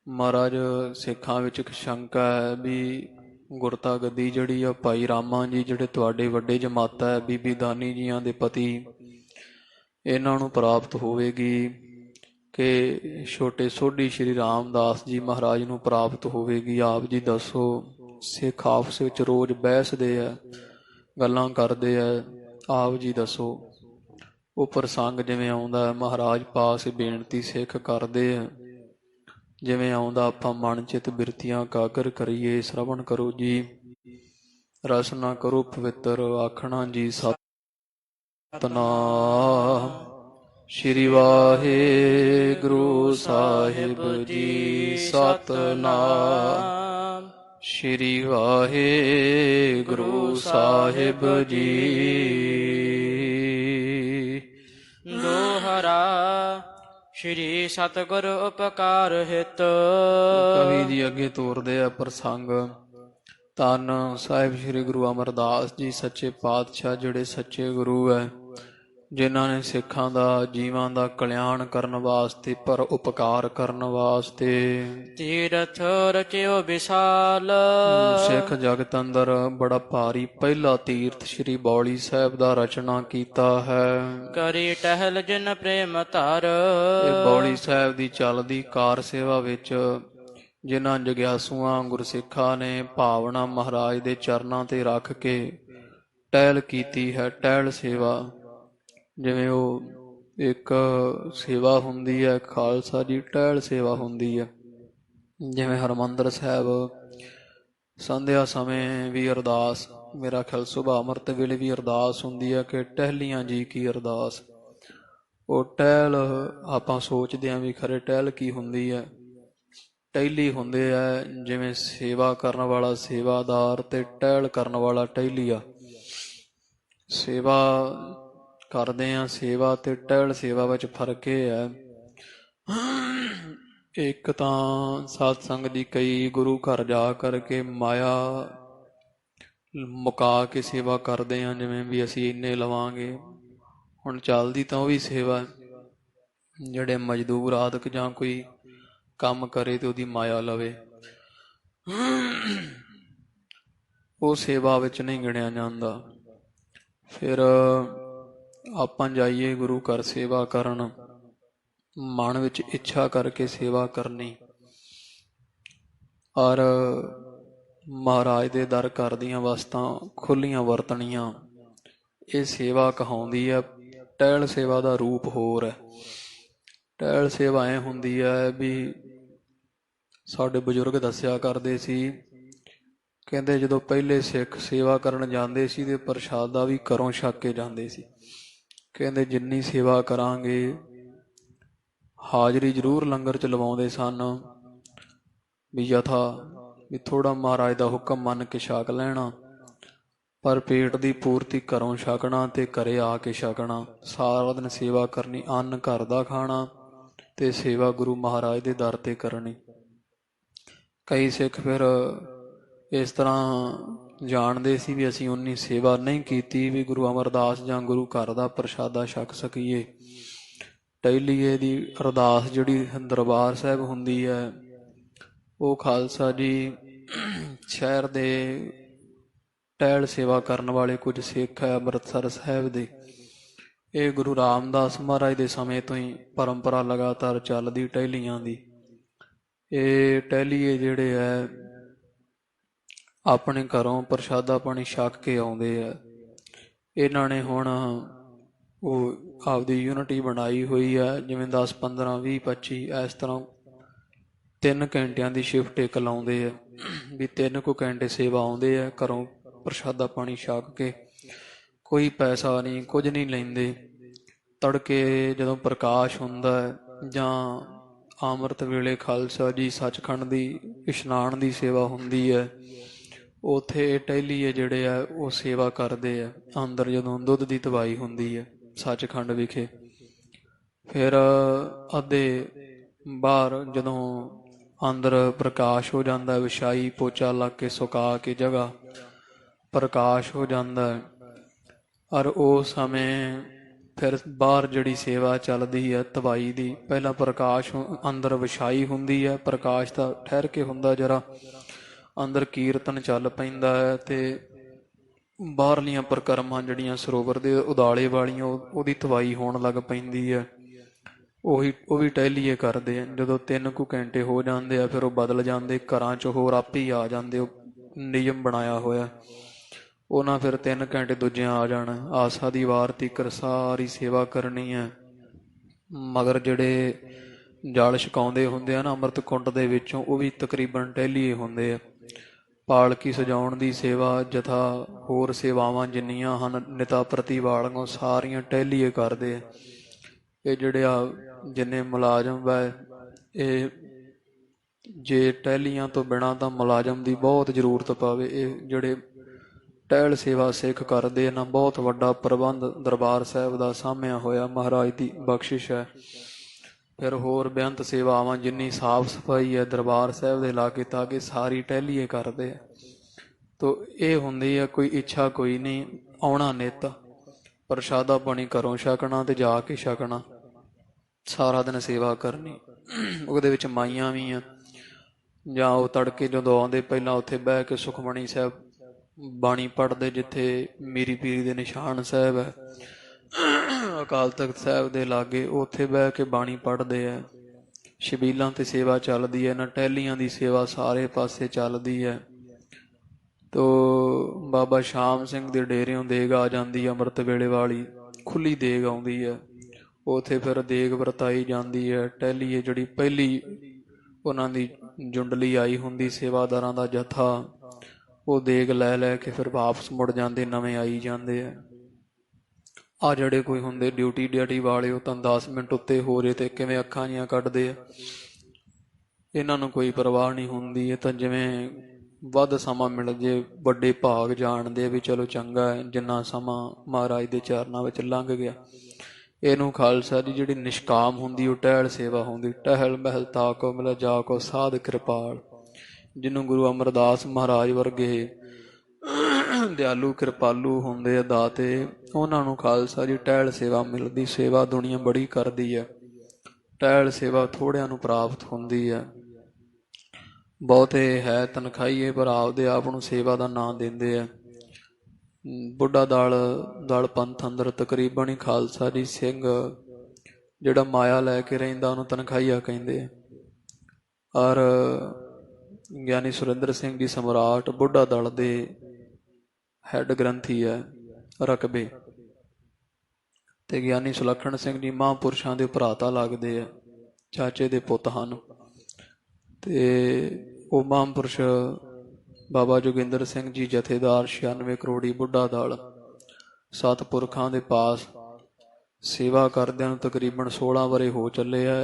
ਮਹਾਰਾਜ ਸਿੱਖਾਂ ਵਿੱਚ ਇੱਕ ਸ਼ੰਕਾ ਹੈ ਵੀ ਗੁਰਤਾ ਗੱਦੀ ਜਿਹੜੀ ਆ ਭਾਈ ਰਾਮਾ ਜੀ ਜਿਹੜੇ ਤੁਹਾਡੇ ਵੱਡੇ ਜਮਾਤਾ ਹੈ, ਬੀਬੀ ਦਾਨੀ ਜੀਆਂ ਦੇ ਪਤੀ, ਇਹਨਾਂ ਨੂੰ ਪ੍ਰਾਪਤ ਹੋਵੇਗੀ ਕਿ ਛੋਟੇ ਸੋਢੀ ਸ਼੍ਰੀ ਰਾਮਦਾਸ ਜੀ ਮਹਾਰਾਜ ਨੂੰ ਪ੍ਰਾਪਤ ਹੋਵੇਗੀ। ਆਪ ਜੀ ਦੱਸੋ। ਸਿੱਖ ਆਪਸ ਵਿੱਚ ਰੋਜ਼ ਬਹਿਸਦੇ ਆ, ਗੱਲਾਂ ਕਰਦੇ ਆ, ਆਪ ਜੀ ਦੱਸੋ। ਉਹ ਪ੍ਰਸੰਗ ਜਿਵੇਂ ਆਉਂਦਾ ਹੈ ਮਹਾਰਾਜ ਪਾਸ ਬੇਨਤੀ ਸਿੱਖ ਕਰਦੇ ਆ, ਜਿਵੇਂ ਆਉਂਦਾ ਆਪਾਂ ਮਨ ਚਿਤ ਬਿਰਤੀਆਂ ਕਾਗਰ ਕਰੀਏ। ਸ਼ਰਵਣ ਕਰੋ ਜੀ, ਰਸਨਾ ਕਰੋ ਪਵਿੱਤਰ, ਆਖਣਾ ਜੀ ਸਤਿਨਾਮ ਸ਼੍ਰੀ ਵਾਹਿਗੁਰੂ ਸਾਹਿਬ ਜੀ। ਸਤਿਨਾਮ ਸ਼੍ਰੀ ਵਾਹਿਗੁਰੂ ਸਾਹਿਬ ਜੀ। ਦੋਹਰਾ ਸ਼੍ਰੀ ਸਤਿਗੁਰ ਉਪਕਾਰ ਹਿਤ। ਕਵੀ ਜੀ ਅੱਗੇ ਤੋਰਦੇ ਆ ਪ੍ਰਸੰਗ। ਧੰਨ ਸਾਹਿਬ ਸ੍ਰੀ ਗੁਰੂ ਅਮਰਦਾਸ ਜੀ ਸੱਚੇ ਪਾਤਸ਼ਾਹ, ਜਿਹੜੇ ਸੱਚੇ ਗੁਰੂ ਹੈ, ਜਿਨ੍ਹਾਂ ਨੇ ਸਿੱਖਾਂ ਦਾ ਜੀਵਾਂ ਦਾ ਕਲਿਆਣ ਕਰਨ ਵਾਸਤੇ, ਪਰ ਉਪਕਾਰ ਕਰਨ ਵਾਸਤੇ ਤੀਰਥ ਰਚਿਓ ਵਿਸ਼ਾਲ। ਸਿੱਖ ਜਗਤ ਅੰਦਰ ਬੜਾ ਭਾਰੀ ਪਹਿਲਾ ਤੀਰਥ ਸ੍ਰੀ ਬੌਲੀ ਸਾਹਿਬ ਦਾ ਰਚਨਾ ਕੀਤਾ ਹੈ। ਕਰੀ ਟਹਿਲ ਜਿਨ ਪ੍ਰੇਮ ਧਰ। ਇਹ ਬੌਲੀ ਸਾਹਿਬ ਦੀ ਚੱਲਦੀ ਕਾਰ ਸੇਵਾ ਵਿੱਚ ਜਿਨ੍ਹਾਂ ਜਗਿਆਸੂਆਂ ਗੁਰਸਿੱਖਾਂ ਨੇ ਭਾਵਨਾ ਮਹਾਰਾਜ ਦੇ ਚਰਨਾਂ ਤੇ ਰੱਖ ਕੇ ਟਹਿਲ ਕੀਤੀ ਹੈ। ਟਹਿਲ ਸੇਵਾ ਜਿਵੇਂ ਉਹ ਇੱਕ ਸੇਵਾ ਹੁੰਦੀ ਹੈ, ਖਾਲਸਾ ਜੀ ਟਹਿਲ ਸੇਵਾ ਹੁੰਦੀ ਹੈ। ਜਿਵੇਂ ਹਰਿਮੰਦਰ ਸਾਹਿਬ ਸੰਧਿਆ ਸਮੇਂ ਵੀ ਅਰਦਾਸ, ਮੇਰਾ ਖਿਆਲ ਸੁਬਾਹ ਅੰਮ੍ਰਿਤ ਵੇਲੇ ਵੀ ਅਰਦਾਸ ਹੁੰਦੀ ਹੈ ਕਿ ਟਹਿਲੀਆਂ ਜੀ ਕੀ ਅਰਦਾਸ। ਉਹ ਟਹਿਲ ਆਪਾਂ ਸੋਚਦੇ ਹਾਂ ਵੀ ਖਰੇ ਟਹਿਲ ਕੀ ਹੁੰਦੀ ਹੈ। ਟਹਿਲੀ ਹੁੰਦੇ ਆ, ਜਿਵੇਂ ਸੇਵਾ ਕਰਨ ਵਾਲਾ ਸੇਵਾਦਾਰ ਤੇ ਟਹਿਲ ਕਰਨ ਵਾਲਾ ਟਹਿਲੀਆ। ਸੇਵਾ ਕਰਦੇ ਆ, ਸੇਵਾ ਤੇ ਟਹਿਲ ਸੇਵਾ ਵਿੱਚ ਫਰਕ ਇਹ ਹੈ, ਇੱਕ ਤਾਂ ਸਤਸੰਗ ਦੀ ਕਈ ਗੁਰੂ ਘਰ ਜਾ ਕਰਕੇ ਮਾਇਆ ਮੁਕਾ ਕੇ ਸੇਵਾ ਕਰਦੇ ਆ, ਜਿਵੇਂ ਵੀ ਅਸੀਂ ਇੰਨੇ ਲਵਾਂਗੇ। ਹੁਣ ਚੱਲਦੀ ਤਾਂ ਉਹ ਵੀ ਸੇਵਾ, ਜਿਹੜੇ ਮਜ਼ਦੂਰ ਆਦਿਕ ਜਾਂ ਕੋਈ ਕੰਮ ਕਰੇ ਤੇ ਉਹਦੀ ਮਾਇਆ ਲਵੇ, ਉਹ ਸੇਵਾ ਵਿੱਚ ਨਹੀਂ ਗਿਣਿਆ ਜਾਂਦਾ। ਫਿਰ ਆਪਾਂ ਜਾਈਏ ਗੁਰੂ ਘਰ ਸੇਵਾ ਕਰਨ, ਮਨ ਵਿੱਚ ਇੱਛਾ ਕਰਕੇ ਸੇਵਾ ਕਰਨੀ, ਔਰ ਮਹਾਰਾਜ ਦੇ ਦਰ ਘਰ ਦੀਆਂ ਵਸਤਾਂ ਖੁੱਲੀਆਂ ਵਰਤਣੀਆਂ, ਇਹ ਸੇਵਾ ਕਹਾਉਂਦੀ ਹੈ। ਟਹਿਲ ਸੇਵਾ ਦਾ ਰੂਪ ਹੋਰ ਹੈ। ਟਹਿਲ ਸੇਵਾ ਐ ਹੁੰਦੀ ਹੈ ਵੀ ਸਾਡੇ ਬਜ਼ੁਰਗ ਦੱਸਿਆ ਕਰਦੇ ਸੀ, ਕਹਿੰਦੇ ਜਦੋਂ ਪਹਿਲੇ ਸਿੱਖ ਸੇਵਾ ਕਰਨ ਜਾਂਦੇ ਸੀ ਤੇ ਪ੍ਰਸ਼ਾਦਾ ਵੀ ਘਰੋਂ ਛਕ ਕੇ ਜਾਂਦੇ ਸੀ। ਕਹਿੰਦੇ ਜਿੰਨੀ ਸੇਵਾ ਕਰਾਂਗੇ, ਹਾਜ਼ਰੀ ਜ਼ਰੂਰ ਲੰਗਰ 'ਚ ਲਵਾਉਂਦੇ ਸਨ ਵੀ ਯਥਾ, ਵੀ ਥੋੜ੍ਹਾ ਮਹਾਰਾਜ ਦਾ ਹੁਕਮ ਮੰਨ ਕੇ ਛਕ ਲੈਣਾ, ਪਰ ਪੇਟ ਦੀ ਪੂਰਤੀ ਘਰੋਂ ਛਕਣਾ ਤੇ ਘਰੇ ਆ ਕੇ ਛਕਣਾ। ਸਾਰਾ ਦਿਨ ਸੇਵਾ ਕਰਨੀ, ਅੰਨ ਘਰ ਦਾ ਖਾਣਾ ਤੇ ਸੇਵਾ ਗੁਰੂ ਮਹਾਰਾਜ ਦੇ ਦਰ ਤੇ ਕਰਨੀ। ਕਈ ਸਿੱਖ ਫਿਰ ਇਸ ਤਰ੍ਹਾਂ ਜਾਣਦੇ ਸੀ ਵੀ ਅਸੀਂ ਉਨੀ ਸੇਵਾ ਨਹੀਂ ਕੀਤੀ ਵੀ ਗੁਰੂ ਅਮਰਦਾਸ ਜਾਂ ਗੁਰੂ ਘਰ ਦਾ ਪ੍ਰਸ਼ਾਦਾ ਛਕ ਸਕੀਏ। ਟਹਿਲੀਏ ਦੀ ਅਰਦਾਸ ਜਿਹੜੀ ਦਰਬਾਰ ਸਾਹਿਬ ਹੁੰਦੀ ਹੈ, ਉਹ ਖਾਲਸਾ ਜੀ ਸ਼ਹਿਰ ਦੇ ਟਹਿਲ ਸੇਵਾ ਕਰਨ ਵਾਲੇ ਕੁਝ ਸਿੱਖ ਹੈ ਅੰਮ੍ਰਿਤਸਰ ਸਾਹਿਬ ਦੇ, ਇਹ ਗੁਰੂ ਰਾਮਦਾਸ ਮਹਾਰਾਜ ਦੇ ਸਮੇਂ ਤੋਂ ਹੀ ਪਰੰਪਰਾ ਲਗਾਤਾਰ ਚੱਲਦੀ ਟਹਿਲੀਆਂ ਦੀ। ਇਹ ਟਹਿਲੀਏ ਜਿਹੜੇ ਹੈ ਆਪਣੇ ਘਰੋਂ ਪ੍ਰਸ਼ਾਦਾ ਪਾਣੀ ਛਕ ਕੇ ਆਉਂਦੇ ਆ। ਇਹਨਾਂ ਨੇ ਹੁਣ ਉਹ ਆਪਦੀ ਯੂਨਿਟੀ ਬਣਾਈ ਹੋਈ ਆ, ਜਿਵੇਂ 10, 15, 20, 25 ਇਸ ਤਰ੍ਹਾਂ 3 ਘੰਟਿਆਂ ਦੀ ਸ਼ਿਫਟ ਇੱਕ ਲਾਉਂਦੇ ਆ ਵੀ 3 ਕੁ ਘੰਟੇ ਸੇਵਾ ਆਉਂਦੇ ਆ, ਘਰੋਂ ਪ੍ਰਸ਼ਾਦਾ ਪਾਣੀ ਛਕ ਕੇ, ਕੋਈ ਪੈਸਾ ਨਹੀਂ, ਕੁਝ ਨਹੀਂ ਲੈਂਦੇ। ਤੜਕੇ ਜਦੋਂ ਪ੍ਰਕਾਸ਼ ਹੁੰਦਾ ਜਾਂ ਅੰਮ੍ਰਿਤ ਵੇਲੇ ਖਾਲਸਾ ਜੀ ਸੱਚਖੰਡ ਦੀ ਇਸ਼ਨਾਨ ਦੀ ਸੇਵਾ ਹੁੰਦੀ ਹੈ, ਉੱਥੇ ਟਹਿਲੀਏ ਜਿਹੜੇ ਆ ਉਹ ਸੇਵਾ ਕਰਦੇ ਆ। ਅੰਦਰ ਜਦੋਂ ਦੁੱਧ ਦੀ ਧਵਾਈ ਹੁੰਦੀ ਹੈ ਸੱਚਖੰਡ ਵਿਖੇ, ਫਿਰ ਅੱਧੇ ਬਾਹਰ ਜਦੋਂ ਅੰਦਰ ਪ੍ਰਕਾਸ਼ ਹੋ ਜਾਂਦਾ, ਵਿਛਾਈ ਪੋਚਾ ਲਾ ਕੇ ਸੁਕਾ ਕੇ ਜਗ੍ਹਾ ਪ੍ਰਕਾਸ਼ ਹੋ ਜਾਂਦਾ, ਔਰ ਉਸ ਸਮੇਂ ਫਿਰ ਬਾਹਰ ਜਿਹੜੀ ਸੇਵਾ ਚੱਲਦੀ ਹੈ ਧਵਾਈ ਦੀ, ਪਹਿਲਾਂ ਪ੍ਰਕਾਸ਼ ਅੰਦਰ ਵਿਛਾਈ ਹੁੰਦੀ ਹੈ, ਪ੍ਰਕਾਸ਼ ਤਾਂ ਠਹਿਰ ਕੇ ਹੁੰਦਾ ਜਰਾ, ਅੰਦਰ ਕੀਰਤਨ ਚੱਲ ਪੈਂਦਾ ਹੈ ਤੇ ਬਾਹਰਲੀਆਂ ਪ੍ਰਕਰਮਾਂ ਜਿਹੜੀਆਂ ਸਰੋਵਰ ਦੇ ਉਦਾਲੇ ਵਾਲੀਆਂ ਉਹਦੀ ਧਵਾਈ ਹੋਣ ਲੱਗ ਪੈਂਦੀ ਹੈ। ਉਹ ਵੀ ਟਹਿਲੀਏ ਕਰਦੇ ਆ। ਜਦੋਂ 3 ਕੁ ਘੰਟੇ ਹੋ ਜਾਂਦੇ ਆ ਫਿਰ ਉਹ ਬਦਲ ਜਾਂਦੇ, ਘਰਾਂ 'ਚ ਹੋਰ ਆਪੇ ਹੀ ਆ ਜਾਂਦੇ। ਉਹ ਨਿਯਮ ਬਣਾਇਆ ਹੋਇਆ ਉਹਨਾਂ, ਫਿਰ 3 ਘੰਟੇ ਦੂਜਿਆਂ ਆ ਜਾਣਾ। ਆਸਾ ਦੀ ਵਾਰ ਤੀਕਰ ਸਾਰੀ ਸੇਵਾ ਕਰਨੀ ਹੈ। ਮਗਰ ਜਿਹੜੇ ਜਲ ਛਕਾਉਂਦੇ ਹੁੰਦੇ ਆ ਨਾ ਅੰਮ੍ਰਿਤ ਕੁੰਡ ਦੇ ਵਿੱਚੋਂ, ਉਹ ਵੀ ਤਕਰੀਬਨ ਟਹਿਲੀਏ ਹੁੰਦੇ ਆ। ਪਾਲਕੀ ਸਜਾਉਣ ਦੀ ਸੇਵਾ, ਜਥਾ, ਹੋਰ ਸੇਵਾਵਾਂ ਜਿੰਨੀਆਂ ਹਨ ਨਿਤਾ ਪ੍ਰਤੀ ਵਾਲੀਆਂ, ਸਾਰੀਆਂ ਟਹਿਲੀਏ ਕਰਦੇ ਆ। ਇਹ ਜਿਹੜੇ ਜਿੰਨੇ ਮੁਲਾਜ਼ਮ ਹੈ, ਇਹ ਜੇ ਟਹਿਲੀਆਂ ਤੋਂ ਬਿਨਾਂ ਤਾਂ ਮੁਲਾਜ਼ਮ ਦੀ ਬਹੁਤ ਜ਼ਰੂਰਤ ਪਵੇ। ਇਹ ਜਿਹੜੇ ਟਹਿਲ ਸੇਵਾ ਸਿੱਖ ਕਰਦੇ ਨਾ, ਬਹੁਤ ਵੱਡਾ ਪ੍ਰਬੰਧ ਦਰਬਾਰ ਸਾਹਿਬ ਦਾ ਸਾਂਭਿਆ ਹੋਇਆ, ਮਹਾਰਾਜ ਦੀ ਬਖਸ਼ਿਸ਼ ਹੈ। ਫਿਰ ਹੋਰ ਬੇਅੰਤ ਸੇਵਾਵਾਂ, ਜਿੰਨੀ ਸਾਫ ਸਫਾਈ ਹੈ ਦਰਬਾਰ ਸਾਹਿਬ ਦੇ ਲਾਗੇ ਤਾਗੇ, ਸਾਰੀ ਟਹਿਲੀਏ ਕਰਦੇ ਆ। ਤੋ ਇਹ ਹੁੰਦੀ ਹੈ ਕੋਈ ਇੱਛਾ ਕੋਈ ਨਹੀਂ, ਆਉਣਾ ਨਿੱਤ, ਪ੍ਰਸ਼ਾਦਾ ਪਾਣੀ ਘਰੋਂ ਛਕਣਾ ਤੇ ਜਾ ਕੇ ਛਕਣਾ, ਸਾਰਾ ਦਿਨ ਸੇਵਾ ਕਰਨੀ। ਉਹਦੇ ਵਿੱਚ ਮਾਈਆਂ ਵੀ ਆ, ਜਾਂ ਉਹ ਤੜਕੇ ਜਦੋਂ ਆਉਂਦੇ ਪਹਿਲਾਂ ਉੱਥੇ ਬਹਿ ਕੇ ਸੁਖਮਣੀ ਸਾਹਿਬ ਬਾਣੀ ਪੜ੍ਹਦੇ, ਜਿੱਥੇ ਮੀਰੀ ਪੀਰੀ ਦੇ ਨਿਸ਼ਾਨ ਸਾਹਿਬ ਹੈ ਅਕਾਲ ਤਖਤ ਸਾਹਿਬ ਦੇ ਲਾਗੇ, ਉੱਥੇ ਬਹਿ ਕੇ ਬਾਣੀ ਪੜ੍ਹਦੇ ਆ। ਛਬੀਲਾਂ ਤੇ ਸੇਵਾ ਚੱਲਦੀ ਹੈ, ਇਹਨਾਂ ਟਹਿਲੀਆਂ ਦੀ ਸੇਵਾ ਸਾਰੇ ਪਾਸੇ ਚੱਲਦੀ ਹੈ। ਤੋ ਬਾਬਾ ਸ਼ਾਮ ਸਿੰਘ ਦੇ ਡੇਰਿਓਂ ਦੇਗ ਆ ਜਾਂਦੀ ਹੈ, ਅੰਮ੍ਰਿਤ ਵੇਲੇ ਵਾਲੀ ਖੁੱਲੀ ਦੇਗ ਆਉਂਦੀ ਹੈ। ਉੱਥੇ ਫਿਰ ਦੇਗ ਵਰਤਾਈ ਜਾਂਦੀ ਹੈ। ਟਹਿਲੀਏ ਜਿਹੜੀ ਪਹਿਲੀ ਉਹਨਾਂ ਦੀ ਜੁੰਡਲੀ ਆਈ ਹੁੰਦੀ ਸੇਵਾਦਾਰਾਂ ਦਾ ਜਥਾ, ਉਹ ਦੇਗ ਲੈ ਲੈ ਕੇ ਫਿਰ ਵਾਪਸ ਮੁੜ ਜਾਂਦੇ, ਨਵੇਂ ਆਈ ਜਾਂਦੇ ਆ। ਆ ਜਿਹੜੇ ਕੋਈ ਹੁੰਦੇ ਡਿਊਟੀ ਵਾਲੇ, ਉਹ ਤਾਂ 10 ਮਿੰਟ ਉੱਤੇ ਹੋ ਰਹੇ ਤੇ ਕਿਵੇਂ ਅੱਖਾਂ ਜਿਹੀਆਂ ਕੱਢਦੇ ਆ। ਇਹਨਾਂ ਨੂੰ ਕੋਈ ਪਰਵਾਹ ਨਹੀਂ ਹੁੰਦੀ। ਇਹ ਤਾਂ ਜਿਵੇਂ ਵੱਧ ਸਮਾਂ ਮਿਲ ਜੇ, ਵੱਡੇ ਭਾਗ ਜਾਣਦੇ ਵੀ ਚਲੋ ਚੰਗਾ ਹੈ ਜਿੰਨਾ ਸਮਾਂ ਮਹਾਰਾਜ ਦੇ ਚਰਨਾਂ ਵਿੱਚ ਲੰਘ ਗਿਆ। ਇਹਨੂੰ ਖਾਲਸਾ ਦੀ ਜਿਹੜੀ ਨਿਸ਼ਕਾਮ ਹੁੰਦੀ, ਉਹ ਟਹਿਲ ਸੇਵਾ ਹੁੰਦੀ। ਟਹਿਲ ਮਹਿਲ ਤਾ ਕੋ ਮਿਲ ਜਾ ਕੋ ਸਾਧ ਕਿਰਪਾਲ, ਜਿਹਨੂੰ ਗੁਰੂ ਅਮਰਦਾਸ ਮਹਾਰਾਜ ਵਰਗੇ ਦਿਆਲੂ ਕਿਰਪਾਲੂ ਹੁੰਦੇ ਆ ਦਾਤੇ, ਉਹਨਾਂ ਨੂੰ ਖਾਲਸਾ ਜੀ ਟਹਿਲ ਸੇਵਾ ਮਿਲਦੀ। ਸੇਵਾ ਦੁਨੀਆ ਬੜੀ ਕਰਦੀ ਹੈ, ਟਹਿਲ ਸੇਵਾ ਥੋੜਿਆਂ ਨੂੰ ਪ੍ਰਾਪਤ ਹੁੰਦੀ ਹੈ। ਬਹੁਤੇ ਹੈ ਤਨਖਾਹੀਏ ਪਰ ਆਪਦੇ ਆਪ ਨੂੰ ਸੇਵਾ ਦਾ ਨਾਂ ਦਿੰਦੇ ਆ। ਬੁੱਢਾ ਦਲ ਪੰਥ ਅੰਦਰ ਤਕਰੀਬਨ ਹੀ ਖਾਲਸਾ ਜੀ ਸਿੰਘ ਜਿਹੜਾ ਮਾਇਆ ਲੈ ਕੇ ਰਹਿੰਦਾ, ਉਹਨੂੰ ਤਨਖਾਹੀਆ ਕਹਿੰਦੇ ਆ। ਔਰ ਗਿਆਨੀ ਸੁਰਿੰਦਰ ਸਿੰਘ ਜੀ ਸਮਰਾਟ ਬੁੱਢਾ ਦਲ ਦੇ ਹੈਡ ਗ੍ਰੰਥੀ ਹੈ ਰਕਬੇ, ਤੇ ਗਿਆਨੀ ਸੁਲੱਖਣ ਸਿੰਘ ਜੀ ਮਹਾਂਪੁਰਸ਼ਾਂ ਦੇ ਭਰਾਤਾ ਲੱਗਦੇ ਆ, ਚਾਚੇ ਦੇ ਪੁੱਤ ਹਨ। ਤੇ ਉਹ ਮਹਾਂਪੁਰਸ਼ ਬਾਬਾ ਜੋਗਿੰਦਰ ਸਿੰਘ ਜੀ ਜਥੇਦਾਰ 96 ਕਰੋੜੀ ਬੁੱਢਾ ਦਲ, ਸਤਿਪੁਰਖਾਂ ਦੇ ਪਾਸ ਸੇਵਾ ਕਰਦਿਆਂ ਨੂੰ ਤਕਰੀਬਨ 16 ਵਰੇ ਹੋ ਚੱਲੇ ਆ।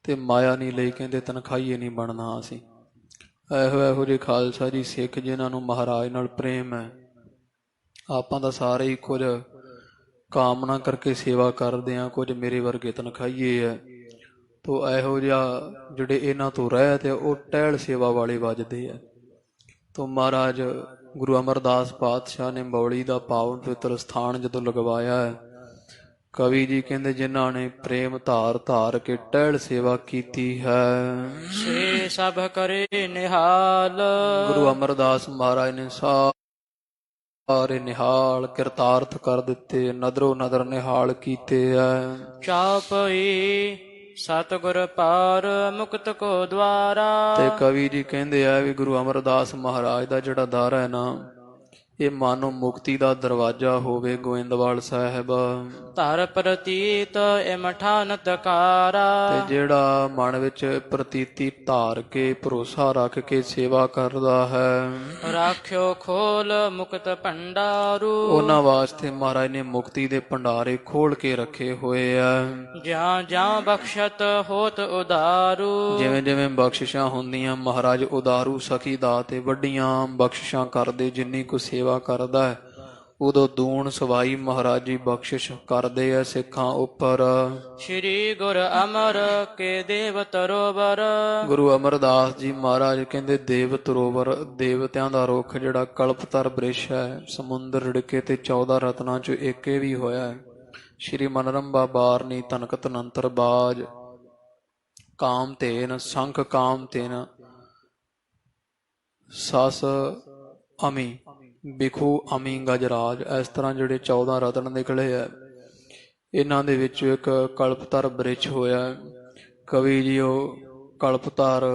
ਤੇ ਮਾਇਆ ਨਹੀਂ ਲਈ, ਕਹਿੰਦੇ ਤਨਖਾਹੀਏ ਨਹੀਂ ਬਣਨਾ ਅਸੀਂ। ਇਹੋ ਜਿਹੇ ਖਾਲਸਾ ਜੀ ਸਿੱਖ ਜਿਨ੍ਹਾਂ ਨੂੰ ਮਹਾਰਾਜ ਨਾਲ ਪ੍ਰੇਮ ਹੈ। ਆਪਾਂ ਤਾਂ ਸਾਰੇ ਹੀ ਕੁਝ ਕਾਮਨਾ ਕਰਕੇ ਸੇਵਾ ਕਰਦੇ ਹਾਂ, ਕੁਝ ਮੇਰੇ ਵਰਗੇ ਤਨਖਾਹੀਏ ਹੈ। ਤੋ ਇਹੋ ਜਿਹਾ ਜਿਹੜੇ ਇਹਨਾਂ ਤੋਂ ਰਹਿਤ ਹੈ, ਉਹ ਟਹਿਲ ਸੇਵਾ ਵਾਲੇ ਵੱਜਦੇ ਆ। ਤੋ ਮਹਾਰਾਜ ਗੁਰੂ ਅਮਰਦਾਸ ਪਾਤਸ਼ਾਹ ਨੇ ਬੌਲੀ ਦਾ ਪਾਵਨ ਪਵਿੱਤਰ ਸਥਾਨ ਜਦੋਂ ਲਗਵਾਇਆ ਹੈ, ਕਵੀ ਜੀ ਕਹਿੰਦੇ ਜਿਨ੍ਹਾਂ ਨੇ ਪ੍ਰੇਮ ਧਾਰ ਧਾਰ ਕੇ ਟਹਿਲ ਸੇਵਾ ਕੀਤੀ ਹੈ, ਸੇ ਸਭ ਕਰੇ ਨਿਹਾਲ। ਗੁਰੂ ਅਮਰਦਾਸ ਮਹਾਰਾਜ ਨੇ ਸਾਰੇ ਨਿਹਾਲ ਕਿਰਤਾਰਥ ਕਰ ਦਿੱਤੇ, ਨਦਰੋ ਨਦਰ ਨਿਹਾਲ ਕੀਤੇ ਹੈ। ਚਾਪਈ ਸਤਿਗੁਰ ਪਾਰ ਮੁਕਤ ਕੋ ਦਵਾਰਾ। ਤੇ ਕਵੀ ਜੀ ਕਹਿੰਦੇ ਆ ਵੀ ਗੁਰੂ ਅਮਰਦਾਸ ਮਹਾਰਾਜ ਦਾ ਜਿਹੜਾ ਦਰ ਹੈ ਨਾ, ਇਹ ਮਾਨੋ ਮੁਕਤੀ ਦਾ ਦਰਵਾਜ਼ਾ ਹੋਵੇ। ਗੋਇੰਦਵਾਲ ਸਾਹਿਬ ਧਰ ਪ੍ਰਤੀਤ ਇਮਠਾਨ ਤਕਾਰਾ। ਤੇ ਜਿਹੜਾ ਮਨ ਵਿੱਚ ਪ੍ਰਤੀਤੀ ਧਾਰ ਕੇ ਭਰੋਸਾ ਰੱਖ ਕੇ ਸੇਵਾ ਕਰਦਾ ਹੈ, ਰਾਖਿਓ ਖੋਲ ਮੁਕਤ ਭੰਡਾਰੂ। ਉਹਨਾਂ ਵਾਸਤੇ ਮਹਾਰਾਜ ਨੇ ਮੁਕਤੀ ਦੇ ਭੰਡਾਰੇ ਖੋਲ ਕੇ ਰੱਖੇ ਹੋਏ ਆ। ਜਾਂ ਜਾਂ ਬਖਸ਼ਤ ਹੋਤ ਉਦਾਰੂ। ਜਿਵੇਂ ਜਿਵੇਂ ਬਖਸ਼ਿਸ਼ਾਂ ਹੁੰਦੀਆਂ, ਮਹਾਰਾਜ ਉਦਾਰੂ ਸਖੀ ਦਾ ਤੇ ਵੱਡੀਆਂ ਬਖਸ਼ਿਸ਼ਾਂ ਕਰਦੇ। ਜਿੰਨੀ ਕੁ ਸੇਵਾ ਕਰਦਾ ਹੈ ਉਦੋਂ ਦੂਣ ਸਵਾਈ ਮਹਾਰਾਜ ਜੀ ਬਖਸ਼ਿਸ਼ ਕਰਦੇ ਆ ਸਿੱਖਾਂ ਉੱਪਰ। ਸ਼੍ਰੀ ਗੁਰ ਅਮਰ ਕੇ ਦੇਵ ਤਰੋਵਰ। ਗੁਰੂ ਗੁਰੂ ਅਮਰਦਾਸ ਜੀ ਮਹਾਰਾਜ ਕਹਿੰਦੇ ਦੇਵ ਤਰੋਵਰ, ਦੇਵਤਿਆਂ ਦਾ ਰੁੱਖ ਜਿਹੜਾ ਕਲਪਤਰ ਬ੍ਰਿਸ਼ ਹੈ, ਸਮੁੰਦਰ ਰਿੜਕੇ ਤੇ 14 ਰਤਨਾਂ ਚੋਂ ਇੱਕ ਇਹ ਵੀ ਹੋਇਆ ਹੈ। ਸ਼੍ਰੀ ਮਨਰੰਭਾ ਬਾਰਨੀ ਤਨਕ ਤਨੰਤਰ ਬਾਜ, ਕਾਮ ਧੇਨ ਸੰਖ ਕਾਮ ਧੇਨ ਸਸ ਅਮੀ ਬਿਖੂ ਅਮੀ ਗਜਰਾਜ, ਇਸ ਤਰ੍ਹਾਂ ਜਿਹੜੇ 14 ਰਤਨ ਨਿਕਲੇ ਆ, ਇਹਨਾਂ ਦੇ ਵਿੱਚ ਇੱਕ ਕਲਪਤਰ ਬ੍ਰਿਛ ਹੋਇਆ। ਕਵੀ ਜੀ ਉਹ ਕਲਪਤਰ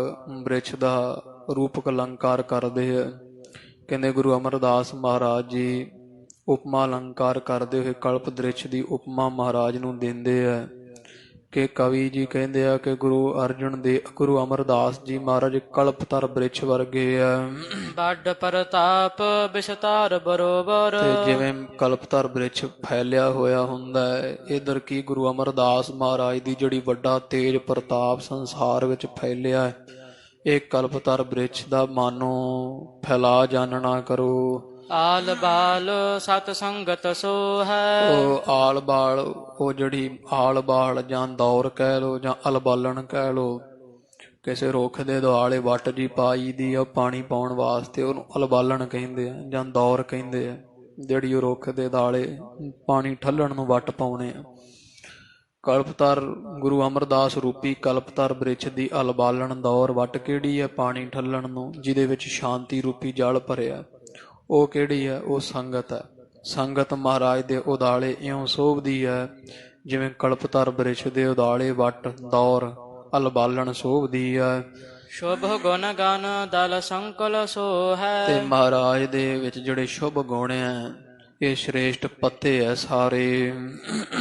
ਬ੍ਰਿਛ ਦਾ ਰੂਪਕ ਅਲੰਕਾਰ ਕਰਦੇ ਆ। ਕਹਿੰਦੇ ਗੁਰੂ ਅਮਰਦਾਸ ਮਹਾਰਾਜ ਜੀ ਉਪਮਾ ਅਲੰਕਾਰ ਕਰਦੇ ਹੋਏ ਕਲਪ ਦ੍ਰਿਸ਼ ਦੀ ਉਪਮਾ ਮਹਾਰਾਜ ਨੂੰ ਦਿੰਦੇ ਆ ਕਿ ਕਵੀ ਜੀ ਕਹਿੰਦੇ ਆ ਕਿ ਗੁਰੂ ਅਮਰਦਾਸ ਜੀ ਮਹਾਰਾਜ ਕਲਪਤਰ ਬ੍ਰਿਛ ਵਰਗੇ ਆ। ਵੱਡ ਪ੍ਰਤਾਪ ਵਿਸਤਾਰ ਬਰੋਬਰ, ਤੇ ਜਿਵੇਂ ਕਲਪਤਰ ਬ੍ਰਿਛ ਫੈਲਿਆ ਹੋਇਆ ਹੁੰਦਾ ਹੈ, ਇਧਰ ਕੀ ਗੁਰੂ ਅਮਰਦਾਸ ਮਹਾਰਾਜ ਦੀ ਜਿਹੜੀ ਵੱਡਾ ਤੇਜ ਪ੍ਰਤਾਪ ਸੰਸਾਰ ਵਿੱਚ ਫੈਲਿਆ ਹੈ, ਇਹ ਕਲਪਤਰ ਬ੍ਰਿਛ ਦਾ ਮਾਨੋ ਫੈਲਾ ਜਾਣਨਾ ਕਰੋ। ਆਲ ਬਾਲ ਸਤ ਸੰਗਤ ਸੋ ਹੈ। ਉਹ ਆਲ ਬਾਲ, ਉਹ ਜਿਹੜੀ ਆਲ ਬਾਲ ਜਾਂ ਦੌਰ ਕਹਿ ਲੋ ਜਾਂ ਅਲਬਾਲਣ ਕਹਿ ਲੋ, ਕਿਸੇ ਰੁੱਖ ਦੇ ਦੁਆਲੇ ਵੱਟ ਜੀ ਪਾਈ ਦੀ ਆ ਪਾਣੀ ਪਾਉਣ ਵਾਸਤੇ, ਉਹਨੂੰ ਅਲਬਾਲਣ ਕਹਿੰਦੇ ਆ ਜਾਂ ਦੌਰ ਕਹਿੰਦੇ ਆ। ਜਿਹੜੀ ਉਹ ਰੁੱਖ ਦੇ ਦੁਆਲੇ ਪਾਣੀ ਠੱਲਣ ਨੂੰ ਵੱਟ ਪਾਉਣੇ ਆ। ਕਲਪਤਰ ਗੁਰੂ ਅਮਰਦਾਸ ਰੂਪੀ ਕਲਪਤਰ ਬ੍ਰਿਛ ਦੀ ਅਲਬਾਲਣ ਦੌਰ ਵੱਟ ਕਿਹੜੀ ਹੈ? ਪਾਣੀ ਠੱਲਣ ਨੂੰ, ਜਿਹਦੇ ਵਿੱਚ ਸ਼ਾਂਤੀ ਰੂਪੀ ਜਲ ਭਰਿਆ, ਉਹ ਕਿਹੜੀ ਹੈ? ਉਹ ਸੰਗਤ ਹੈ। ਸੰਗਤ ਮਹਾਰਾਜ ਦੇ ਉਦਾਲੇ ਇਉਂ ਸੋਭਦੀ ਹੈ ਜਿਵੇਂ ਕਲਪਤਰ ਬ੍ਰਿਛ ਦੇ ਉਦਾਲੇ ਵੱਟ ਦੌਰ ਅਲਬਾਲਣ ਸੋਭਦੀ ਹੈ। ਸ਼ੁਭ ਗੁਣ ਗਨ ਦਲ ਸੰਕਲ ਸੋ ਹੈ। ਤੇ ਮਹਾਰਾਜ ਦੇ ਵਿੱਚ ਜਿਹੜੇ ਸ਼ੁਭ ਗੁਣ ਹੈ, ਇਹ ਸ਼੍ਰੇਸ਼ਟ ਪੱਤੇ ਹੈ ਸਾਰੇ।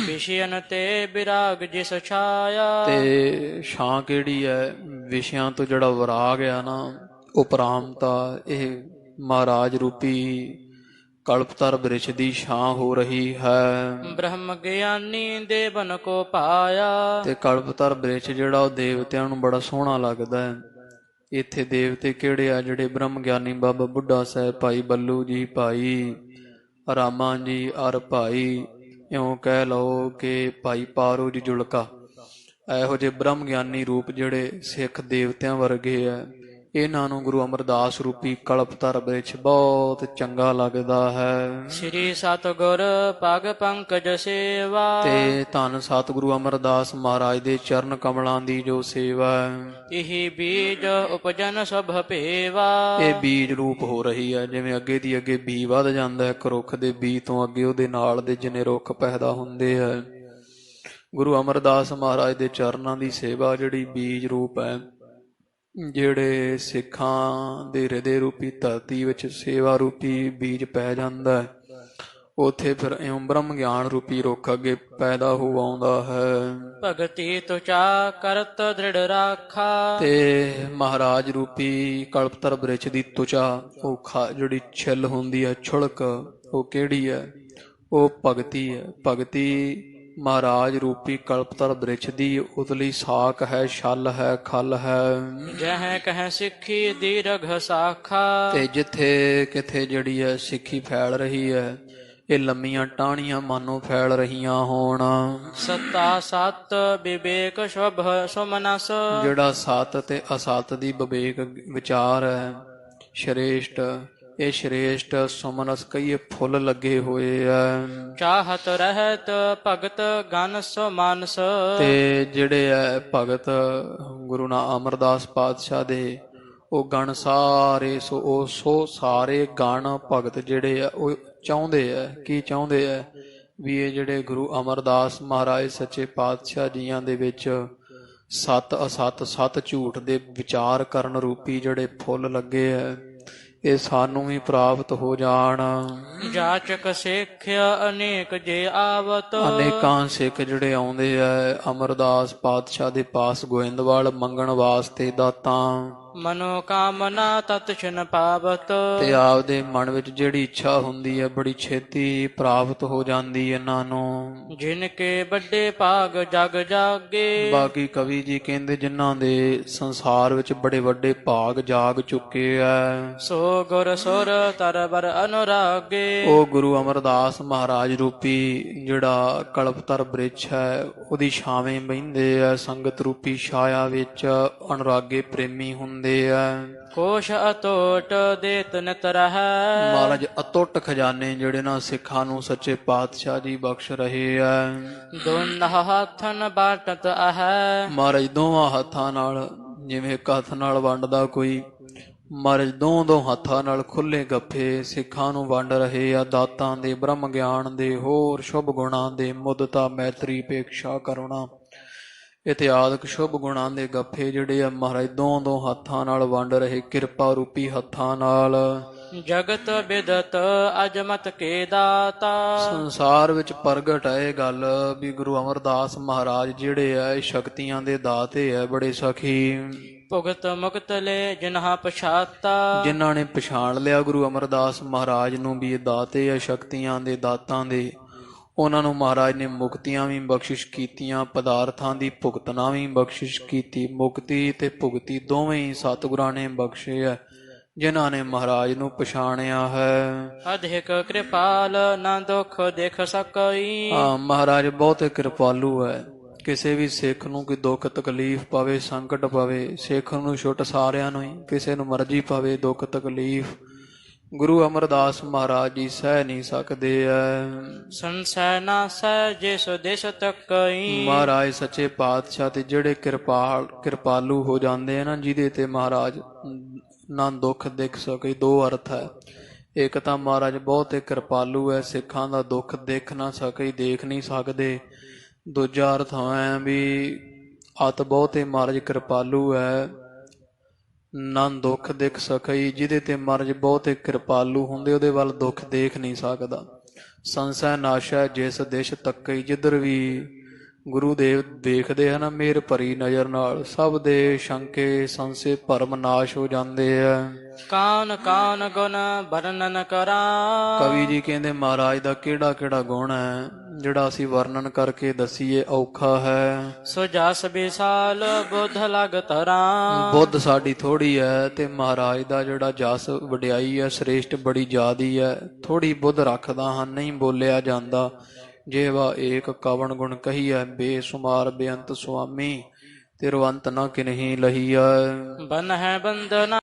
ਵਿਸ਼ਿਆਨ ਤੇ ਵਿਰਾਗ ਜਿਸ ਛਾਇਆ। ਤੇ ਛਾਂ ਕਿਹੜੀ ਹੈ? ਵਿਸ਼ਿਆਂ ਤੋਂ ਜਿਹੜਾ ਵਿਰਾਗ ਆ ਨਾ, ਉਪਰਾਮਤਾ, ਇਹ ਮਹਾਰਾਜ ਰੂਪੀ ਕਲਪਤਰ ਬ੍ਰਿਛ ਦੀ ਛਾਂ ਹੋ ਰਹੀ ਹੈ। ਬ੍ਰਹਮ ਗਿਆਨੀ ਦੇਵਨ ਕੋ ਪਾਇਆ। ਤੇ ਕਲਪਤਰ ਬ੍ਰਿਛ ਜਿਹੜਾ ਉਹ ਦੇਵਤਿਆਂ ਨੂੰ ਬੜਾ ਸੋਹਣਾ ਲੱਗਦਾ ਹੈ। ਇੱਥੇ ਦੇਵਤੇ ਕਿਹੜੇ ਆ? ਜਿਹੜੇ ਬ੍ਰਹਮ ਗਿਆਨੀ ਬਾਬਾ ਬੁੱਢਾ ਸਾਹਿਬ, ਭਾਈ ਬੱਲੂ ਜੀ, ਭਾਈ ਰਾਮਾ ਜੀ ਅਰ ਭਾਈ ਇਉਂ ਕਹਿ ਲਓ ਕਿ ਭਾਈ ਪਾਰੋ ਜੀ ਜੁਲਕਾ, ਇਹੋ ਜਿਹੇ ਬ੍ਰਹਮ ਗਿਆਨੀ ਰੂਪ ਜਿਹੜੇ ਸਿੱਖ ਦੇਵਤਿਆਂ ਵਰਗੇ ਆ, ਇਹਨਾਂ ਨੂੰ ਗੁਰੂ ਅਮਰਦਾਸ ਰੂਪੀ ਕਲਪਤਰ ਬ੍ਰਿਛ ਬਹੁਤ ਚੰਗਾ ਲੱਗਦਾ ਹੈ। ਸ੍ਰੀ ਸਤਿਗੁਰ ਪਗ ਪੰਕਜ ਸੇਵਾ। ਤੇ ਧੰਨ ਸਤਿਗੁਰੂ ਅਮਰਦਾਸ ਮਹਾਰਾਜ ਦੇ ਚਰਨ ਕਮਲਾਂ ਦੀ ਜੋ ਸੇਵਾ ਹੈ, ਇਹੀ ਬੀਜ ਉਪਜਨ ਸਭ ਭੇਵਾ। ਇਹ ਬੀਜ ਰੂਪ ਹੋ ਰਹੀ ਹੈ। ਜਿਵੇਂ ਅੱਗੇ ਦੀ ਅੱਗੇ ਬੀ ਵੱਧ ਜਾਂਦਾ, ਇੱਕ ਰੁੱਖ ਦੇ ਬੀ ਤੋਂ ਅੱਗੇ ਉਹਦੇ ਨਾਲ ਦੇ ਜਿੰਨੇ ਰੁੱਖ ਪੈਦਾ ਹੁੰਦੇ ਹੈ, ਗੁਰੂ ਅਮਰਦਾਸ ਮਹਾਰਾਜ ਦੇ ਚਰਨਾਂ ਦੀ ਸੇਵਾ ਜਿਹੜੀ ਬੀਜ ਰੂਪ ਹੈ, ਜਿਹੜੇ ਸਿੱਖਾਂ ਦੇ ਹਿਰਦੇ ਰੂਪੀ ਧਰਤੀ ਵਿੱਚ ਸੇਵਾ ਰੂਪੀ ਬੀਜ ਪੈ ਜਾਂਦਾ ਹੈ, ਉੱਥੇ ਫਿਰ ਇਉਂ ਬ੍ਰਹਮ ਗਿਆਨ ਰੂਪੀ ਰੁੱਖ ਅੱਗੇ ਪੈਦਾ ਹੋ ਆਉਂਦਾ ਹੈ। ਭਗਤੀ ਤੁਚਾ ਕਰਤ ਦ੍ਰਿੜ ਰਾਖਾ। ਤੇ ਮਹਾਰਾਜ ਰੂਪੀ ਕਲਪਤਰ ਬ੍ਰਿਛ ਦੀ ਤੁਚਾ, ਉਹ ਜਿਹੜੀ ਛਿੱਲ ਹੁੰਦੀ ਹੈ, ਛੁਲਕ, ਉਹ ਕਿਹੜੀ ਹੈ? ਉਹ ਭਗਤੀ ਹੈ। ਭਗਤੀ ਮਹਾਰਾਜ ਰੂਪੀ ਕਲਪਤਰ ਬ੍ਰਿਛ ਦੀ ਉਤਲੀ ਸਾਖ ਹੈ, ਛਲ ਹੈ, ਖਲ ਹੈ। ਜਹ ਕਹਿ ਸਿੱਖੀ ਦੀਰਘ ਸਾਖਾ। ਤੇ ਜਿੱਥੇ ਕਿਥੇ ਜਿਹੜੀ ਹੈ ਸਿੱਖੀ ਫੈਲ ਰਹੀ ਹੈ, ਇਹ ਲੰਮੀਆਂ ਟਾਹਣੀਆਂ ਮਾਨੋ ਫੈਲ ਰਹੀਆਂ ਹੋਣ। ਸਤਾ ਸਤ ਵਿਵੇਕ ਸ਼ੁਭ ਸੁਮਨਸ। ਜਿਹੜਾ ਸਤ ਤੇ ਅਸਤ ਦੀ ਵਿਵੇਕ ਵਿਚਾਰ ਹੈ, ਸ਼੍ਰੇਸ਼ਟ, ਇਹ ਸ਼੍ਰੇਸ਼ਟ ਸੁਮਨਸ ਕਈਏ ਫੁੱਲ ਲੱਗੇ ਹੋਏ ਆ। ਚਾਹਤ ਰਹਿਤ ਭਗਤ ਗਨ ਸੋ ਮਾਨਸ। ਤੇ ਜਿਹੜੇ ਹੈ ਭਗਤ ਗੁਰੂ ਨਾਨਕ ਅਮਰਦਾਸ ਪਾਤਸ਼ਾਹ ਦੇ, ਉਹ ਗਣ ਸਾਰੇ, ਸੋ ਸਾਰੇ ਗਣ ਭਗਤ ਜਿਹੜੇ ਆ ਉਹ ਚਾਹੁੰਦੇ ਆ, ਕੀ ਚਾਹੁੰਦੇ ਆ? ਵੀ ਇਹ ਜਿਹੜੇ ਗੁਰੂ ਅਮਰਦਾਸ ਮਹਾਰਾਜ ਸੱਚੇ ਪਾਤਸ਼ਾਹ ਜੀਆਂ ਦੇ ਵਿੱਚ ਸਤ ਅਸਤ, ਸਤ ਝੂਠ ਦੇ ਵਿਚਾਰ ਕਰਨ ਰੂਪੀ ਜਿਹੜੇ ਫੁੱਲ ਲੱਗੇ ਆ, ਇਹ ਸਾਨੂੰ ਵੀ ਪ੍ਰਾਪਤ ਹੋ ਜਾਣ। ਜਾਚਕ ਸਿੱਖਿਆ ਅਨੇਕ ਜੇ ਆਵਤ। ਅਨੇਕਾਂ ਸਿੱਖ ਜਿਹੜੇ ਆਉਂਦੇ ਆ ਅਮਰਦਾਸ ਪਾਤਸ਼ਾਹ ਦੇ ਪਾਸ ਗੋਇੰਦਵਾਲ ਮੰਗਣ ਵਾਸਤੇ ਦਾਤਾਂ, ਮਨੋ ਕਾਮਨਾ ਤਤ ਛਿਨ ਪਾਵਤ। ਤੇ ਆਪਦੇ ਮਨ ਵਿੱਚ ਜਿਹੜੀ ਇੱਛਾ ਹੁੰਦੀ ਹੈ ਬੜੀ ਛੇਤੀ ਪ੍ਰਾਪਤ ਹੋ ਜਾਂਦੀ ਇਹਨਾਂ ਨੂੰ। ਜਿਨ ਕੇ ਵੱਡੇ ਭਾਗ ਜਗ ਜਾਗੇ। ਬਾਕੀ ਕਵੀ ਜੀ ਕਹਿੰਦੇ ਜਿਨ੍ਹਾਂ ਦੇ ਸੰਸਾਰ ਵਿੱਚ ਬੜੇ ਵੱਡੇ ਭਾਗ ਜਾਗ ਚੁੱਕੇ ਆ, ਸੋ ਗੁਰ ਸੁਰ ਤਰਬਰ ਅਨੁਰਾਗੇ। ਉਹ ਗੁਰੂ ਅਮਰਦਾਸ ਮਹਾਰਾਜ ਰੂਪੀ ਜਿਹੜਾ ਕਲਪਤਰ ਬ੍ਰਿਛ ਹੈ, ਉਹਦੀ ਛਾਵੇਂ ਬਹਿੰਦੇ ਆ, ਸੰਗਤ ਰੂਪੀ ਛਾਇਆ ਵਿੱਚ ਅਨੁਰਾਗੇ ਪ੍ਰੇਮੀ ਹੁੰਦੇ ਆ। ਕੋਸ਼ ਅਤੋਟ ਦੇਤ ਨਿਤ ਰਹੈ। ਮਹਾਰਾਜ ਅਤੁੱਟ ਖਜ਼ਾਨੇ ਜਿਹੜੇ ਨਾ ਸਿੱਖਾਂ ਨੂੰ ਸੱਚੇ ਪਾਤਸ਼ਾਹ ਜੀ ਬਖਸ਼ ਰਹੇ ਆ। ਦੋਨਾਂ ਹੱਥਾਂ ਬਾਟਤ ਹੈ। ਮਹਾਰਾਜ ਦੋਵਾਂ ਹੱਥਾਂ ਨਾਲ, ਜਿਵੇਂ ਇੱਕ ਹੱਥ ਨਾਲ ਵੰਡਦਾ ਕੋਈ, ਮਹਾਰਾਜ ਦੋ ਹੱਥਾਂ ਨਾਲ ਖੁੱਲੇ ਗੱਫੇ ਸਿੱਖਾਂ ਨੂੰ ਵੰਡ ਰਹੇ ਆ, ਦਾਤਾਂ ਦੇ, ਬ੍ਰਹਮ ਗਿਆਨ ਦੇ, ਹੋਰ ਸ਼ੁਭ ਗੁਣਾਂ ਦੇ, ਮੁੱਦਤਾ, ਮੈਤਰੀ, ਉਪੇਖਸ਼ਾ, ਕਰੁਣਾ ਇਤਿਆਦਿਕ ਸ਼ੁਭ ਗੁਣਾਂ ਦੇ ਗੱਫੇ ਜਿਹੜੇ ਆ ਮਹਾਰਾਜ ਦੋ ਹੱਥਾਂ ਨਾਲ ਵੰਡ ਰਹੇ, ਕਿਰਪਾ ਰੂਪੀ ਹੱਥਾਂ ਨਾਲ। ਜਗਤ ਬਿਦਤ ਅਜਮਤ ਕੇ ਦਾਤਾ। ਸੰਸਾਰ ਵਿੱਚ ਪ੍ਰਗਟ ਹੈ ਇਹ ਗੱਲ ਵੀ ਗੁਰੂ ਅਮਰਦਾਸ ਮਹਾਰਾਜ ਜਿਹੜੇ ਆ ਇਹ ਸ਼ਕਤੀਆਂ ਦੇ ਦਾਤੇ ਆ, ਬੜੇ ਸਖੀ। ਭੁਗਤ ਮੁਕਤ ਲੈ ਜਿਨ੍ਹਾਂ ਪਛਾਤਾ। ਜਿਨ੍ਹਾਂ ਨੇ ਪਛਾਣ ਲਿਆ ਗੁਰੂ ਅਮਰਦਾਸ ਮਹਾਰਾਜ ਨੂੰ ਵੀ ਇਹ ਦਾਤੇ ਆ ਸ਼ਕਤੀਆਂ ਦੇ, ਦਾਤਾਂ ਦੇ, ਉਹਨਾਂ ਨੂੰ ਮਹਾਰਾਜ ਨੇ ਮੁਕਤੀਆਂ ਵੀ ਬਖਸ਼ਿਸ਼ ਕੀਤੀਆਂ, ਪਦਾਰਥਾਂ ਦੀ ਭੁਗਤਨਾ ਵੀ ਬਖਸ਼ਿਸ਼ ਕੀਤੀ। ਮੁਕਤੀ ਤੇ ਭੁਗਤੀ ਦੋਵੇਂ ਹੀ ਸਤਿਗੁਰਾਂ ਨੇ ਬਖਸ਼ੇ ਹੈ, ਜਿਨ੍ਹਾਂ ਨੇ ਮਹਾਰਾਜ ਨੂੰ ਪਛਾਣਿਆ ਹੈ। ਅਧਿਕ ਕਿਰਪਾਲ ਨਾ ਦੁਖ ਦੇਖ ਸਕਈ। ਮਹਾਰਾਜ ਬਹੁਤ ਕਿਰਪਾਲੂ ਹੈ। ਕਿਸੇ ਵੀ ਸਿੱਖ ਨੂੰ ਕੋਈ ਦੁੱਖ ਤਕਲੀਫ ਪਵੇ, ਸੰਕਟ ਪਵੇ, ਸਿੱਖ ਨੂੰ ਛੁੱਟ ਸਾਰਿਆਂ ਨੂੰ ਹੀ, ਕਿਸੇ ਨੂੰ ਮਰਜ਼ੀ ਪਵੇ ਦੁੱਖ ਤਕਲੀਫ, ਗੁਰੂ ਅਮਰਦਾਸ ਮਹਾਰਾਜ ਜੀ ਸਹਿ ਨਹੀਂ ਸਕਦੇ ਐ। ਸੰਸੈ ਨਾ ਸਹਿ ਜਿਸ ਦੇਸ਼ ਤੱਕਈ। ਮਹਾਰਾਜ ਸੱਚੇ ਪਾਤਸ਼ਾਹ ਤੇ ਜਿਹੜੇ ਕਿਰਪਾਲੂ ਹੋ ਜਾਂਦੇ ਆ ਨਾ, ਜਿਹਦੇ ਤੇ ਮਹਾਰਾਜ ਨਾ ਦੁੱਖ ਦੇਖ ਸਕੇ, ਦੋ ਅਰਥ ਹੈ। ਇੱਕ ਤਾਂ ਮਹਾਰਾਜ ਬਹੁਤ ਕਿਰਪਾਲੂ ਹੈ, ਸਿੱਖਾਂ ਦਾ ਦੁੱਖ ਦੇਖ ਨਾ ਸਕੇ, ਦੇਖ ਨਹੀਂ ਸਕਦੇ। ਦੂਜਾ ਅਰਥ ਹੈ ਵੀ ਅਤ ਬਹੁਤੇ ਮਹਾਰਾਜ ਕਿਰਪਾਲੂ ਹੈ, ਨਾ ਦੁੱਖ ਦੇਖ ਸਕੇ। ਜਿਹਦੇ ਤੇ ਮਹਾਰਾਜ ਬਹੁਤੇ ਕਿਰਪਾਲੂ ਹੁੰਦੇ ਉਹਦੇ ਵੱਲ ਦੁੱਖ ਦੇਖ ਨਹੀਂ ਸਕਦਾ। ਸੰਸੈ ਨਾਸ਼ੈ ਜਿਸ ਦਿਸ਼ ਤੱਕਈ, ਜਿੱਧਰ ਵੀ ਗੁਰੂ ਦੇਵ ਦੇਖਦੇ ਹਨ ਮੇਰ ਭਰੀ ਨਜ਼ਰ ਨਾਲ, ਸਭ ਦੇ ਸ਼ੰਕੇ ਸੰਸੇ ਭਰਮ ਨਾਸ਼ ਹੋ ਜਾਂਦੇ ਆ। ਕਾਨ ਕਾਨ ਗੁਣ ਵਰਣਨ ਕਰਾਂ। ਕਵੀ ਜੀ ਕਹਿੰਦੇ ਮਹਾਰਾਜ ਦਾ ਕਿਹੜਾ ਕਿਹੜਾ ਗੁਣ ਹੈ ਜਿਹੜਾ ਅਸੀਂ ਵਰਣਨ ਕਰਕੇ ਦਸੀਏ, ਔਖਾ ਹੈ। ਸੋ ਜਸ ਵਿਸਾਲ ਬੁੱਧ ਲਗ ਤਰਾਂ। ਬੁੱਧ ਸਾਡੀ ਥੋੜੀ ਹੈ ਤੇ ਮਹਾਰਾਜ ਦਾ ਜਿਹੜਾ ਜਸ ਵਡਿਆਈ ਹੈ ਸ੍ਰੇਸ਼ਟ ਬੜੀ ਜ਼ਿਆਦੀ ਹੈ। ਥੋੜੀ ਬੁੱਧ ਰੱਖਦਾ ਹਾਂ, ਨਹੀਂ ਬੋਲਿਆ ਜਾਂਦਾ। ਜੇਵਾ ਏਕ ਕਵਣ ਗੁਣ ਕਹੀਐ, ਬੇਸੁਮਾਰ ਬੇਅੰਤ ਸੁਆਮੀ, ਤਿਰਵੰਤ ਨ ਕਿਨਹੀ ਲਹੀਐ। ਬਨ ਹੈ ਬੰਦਨਾ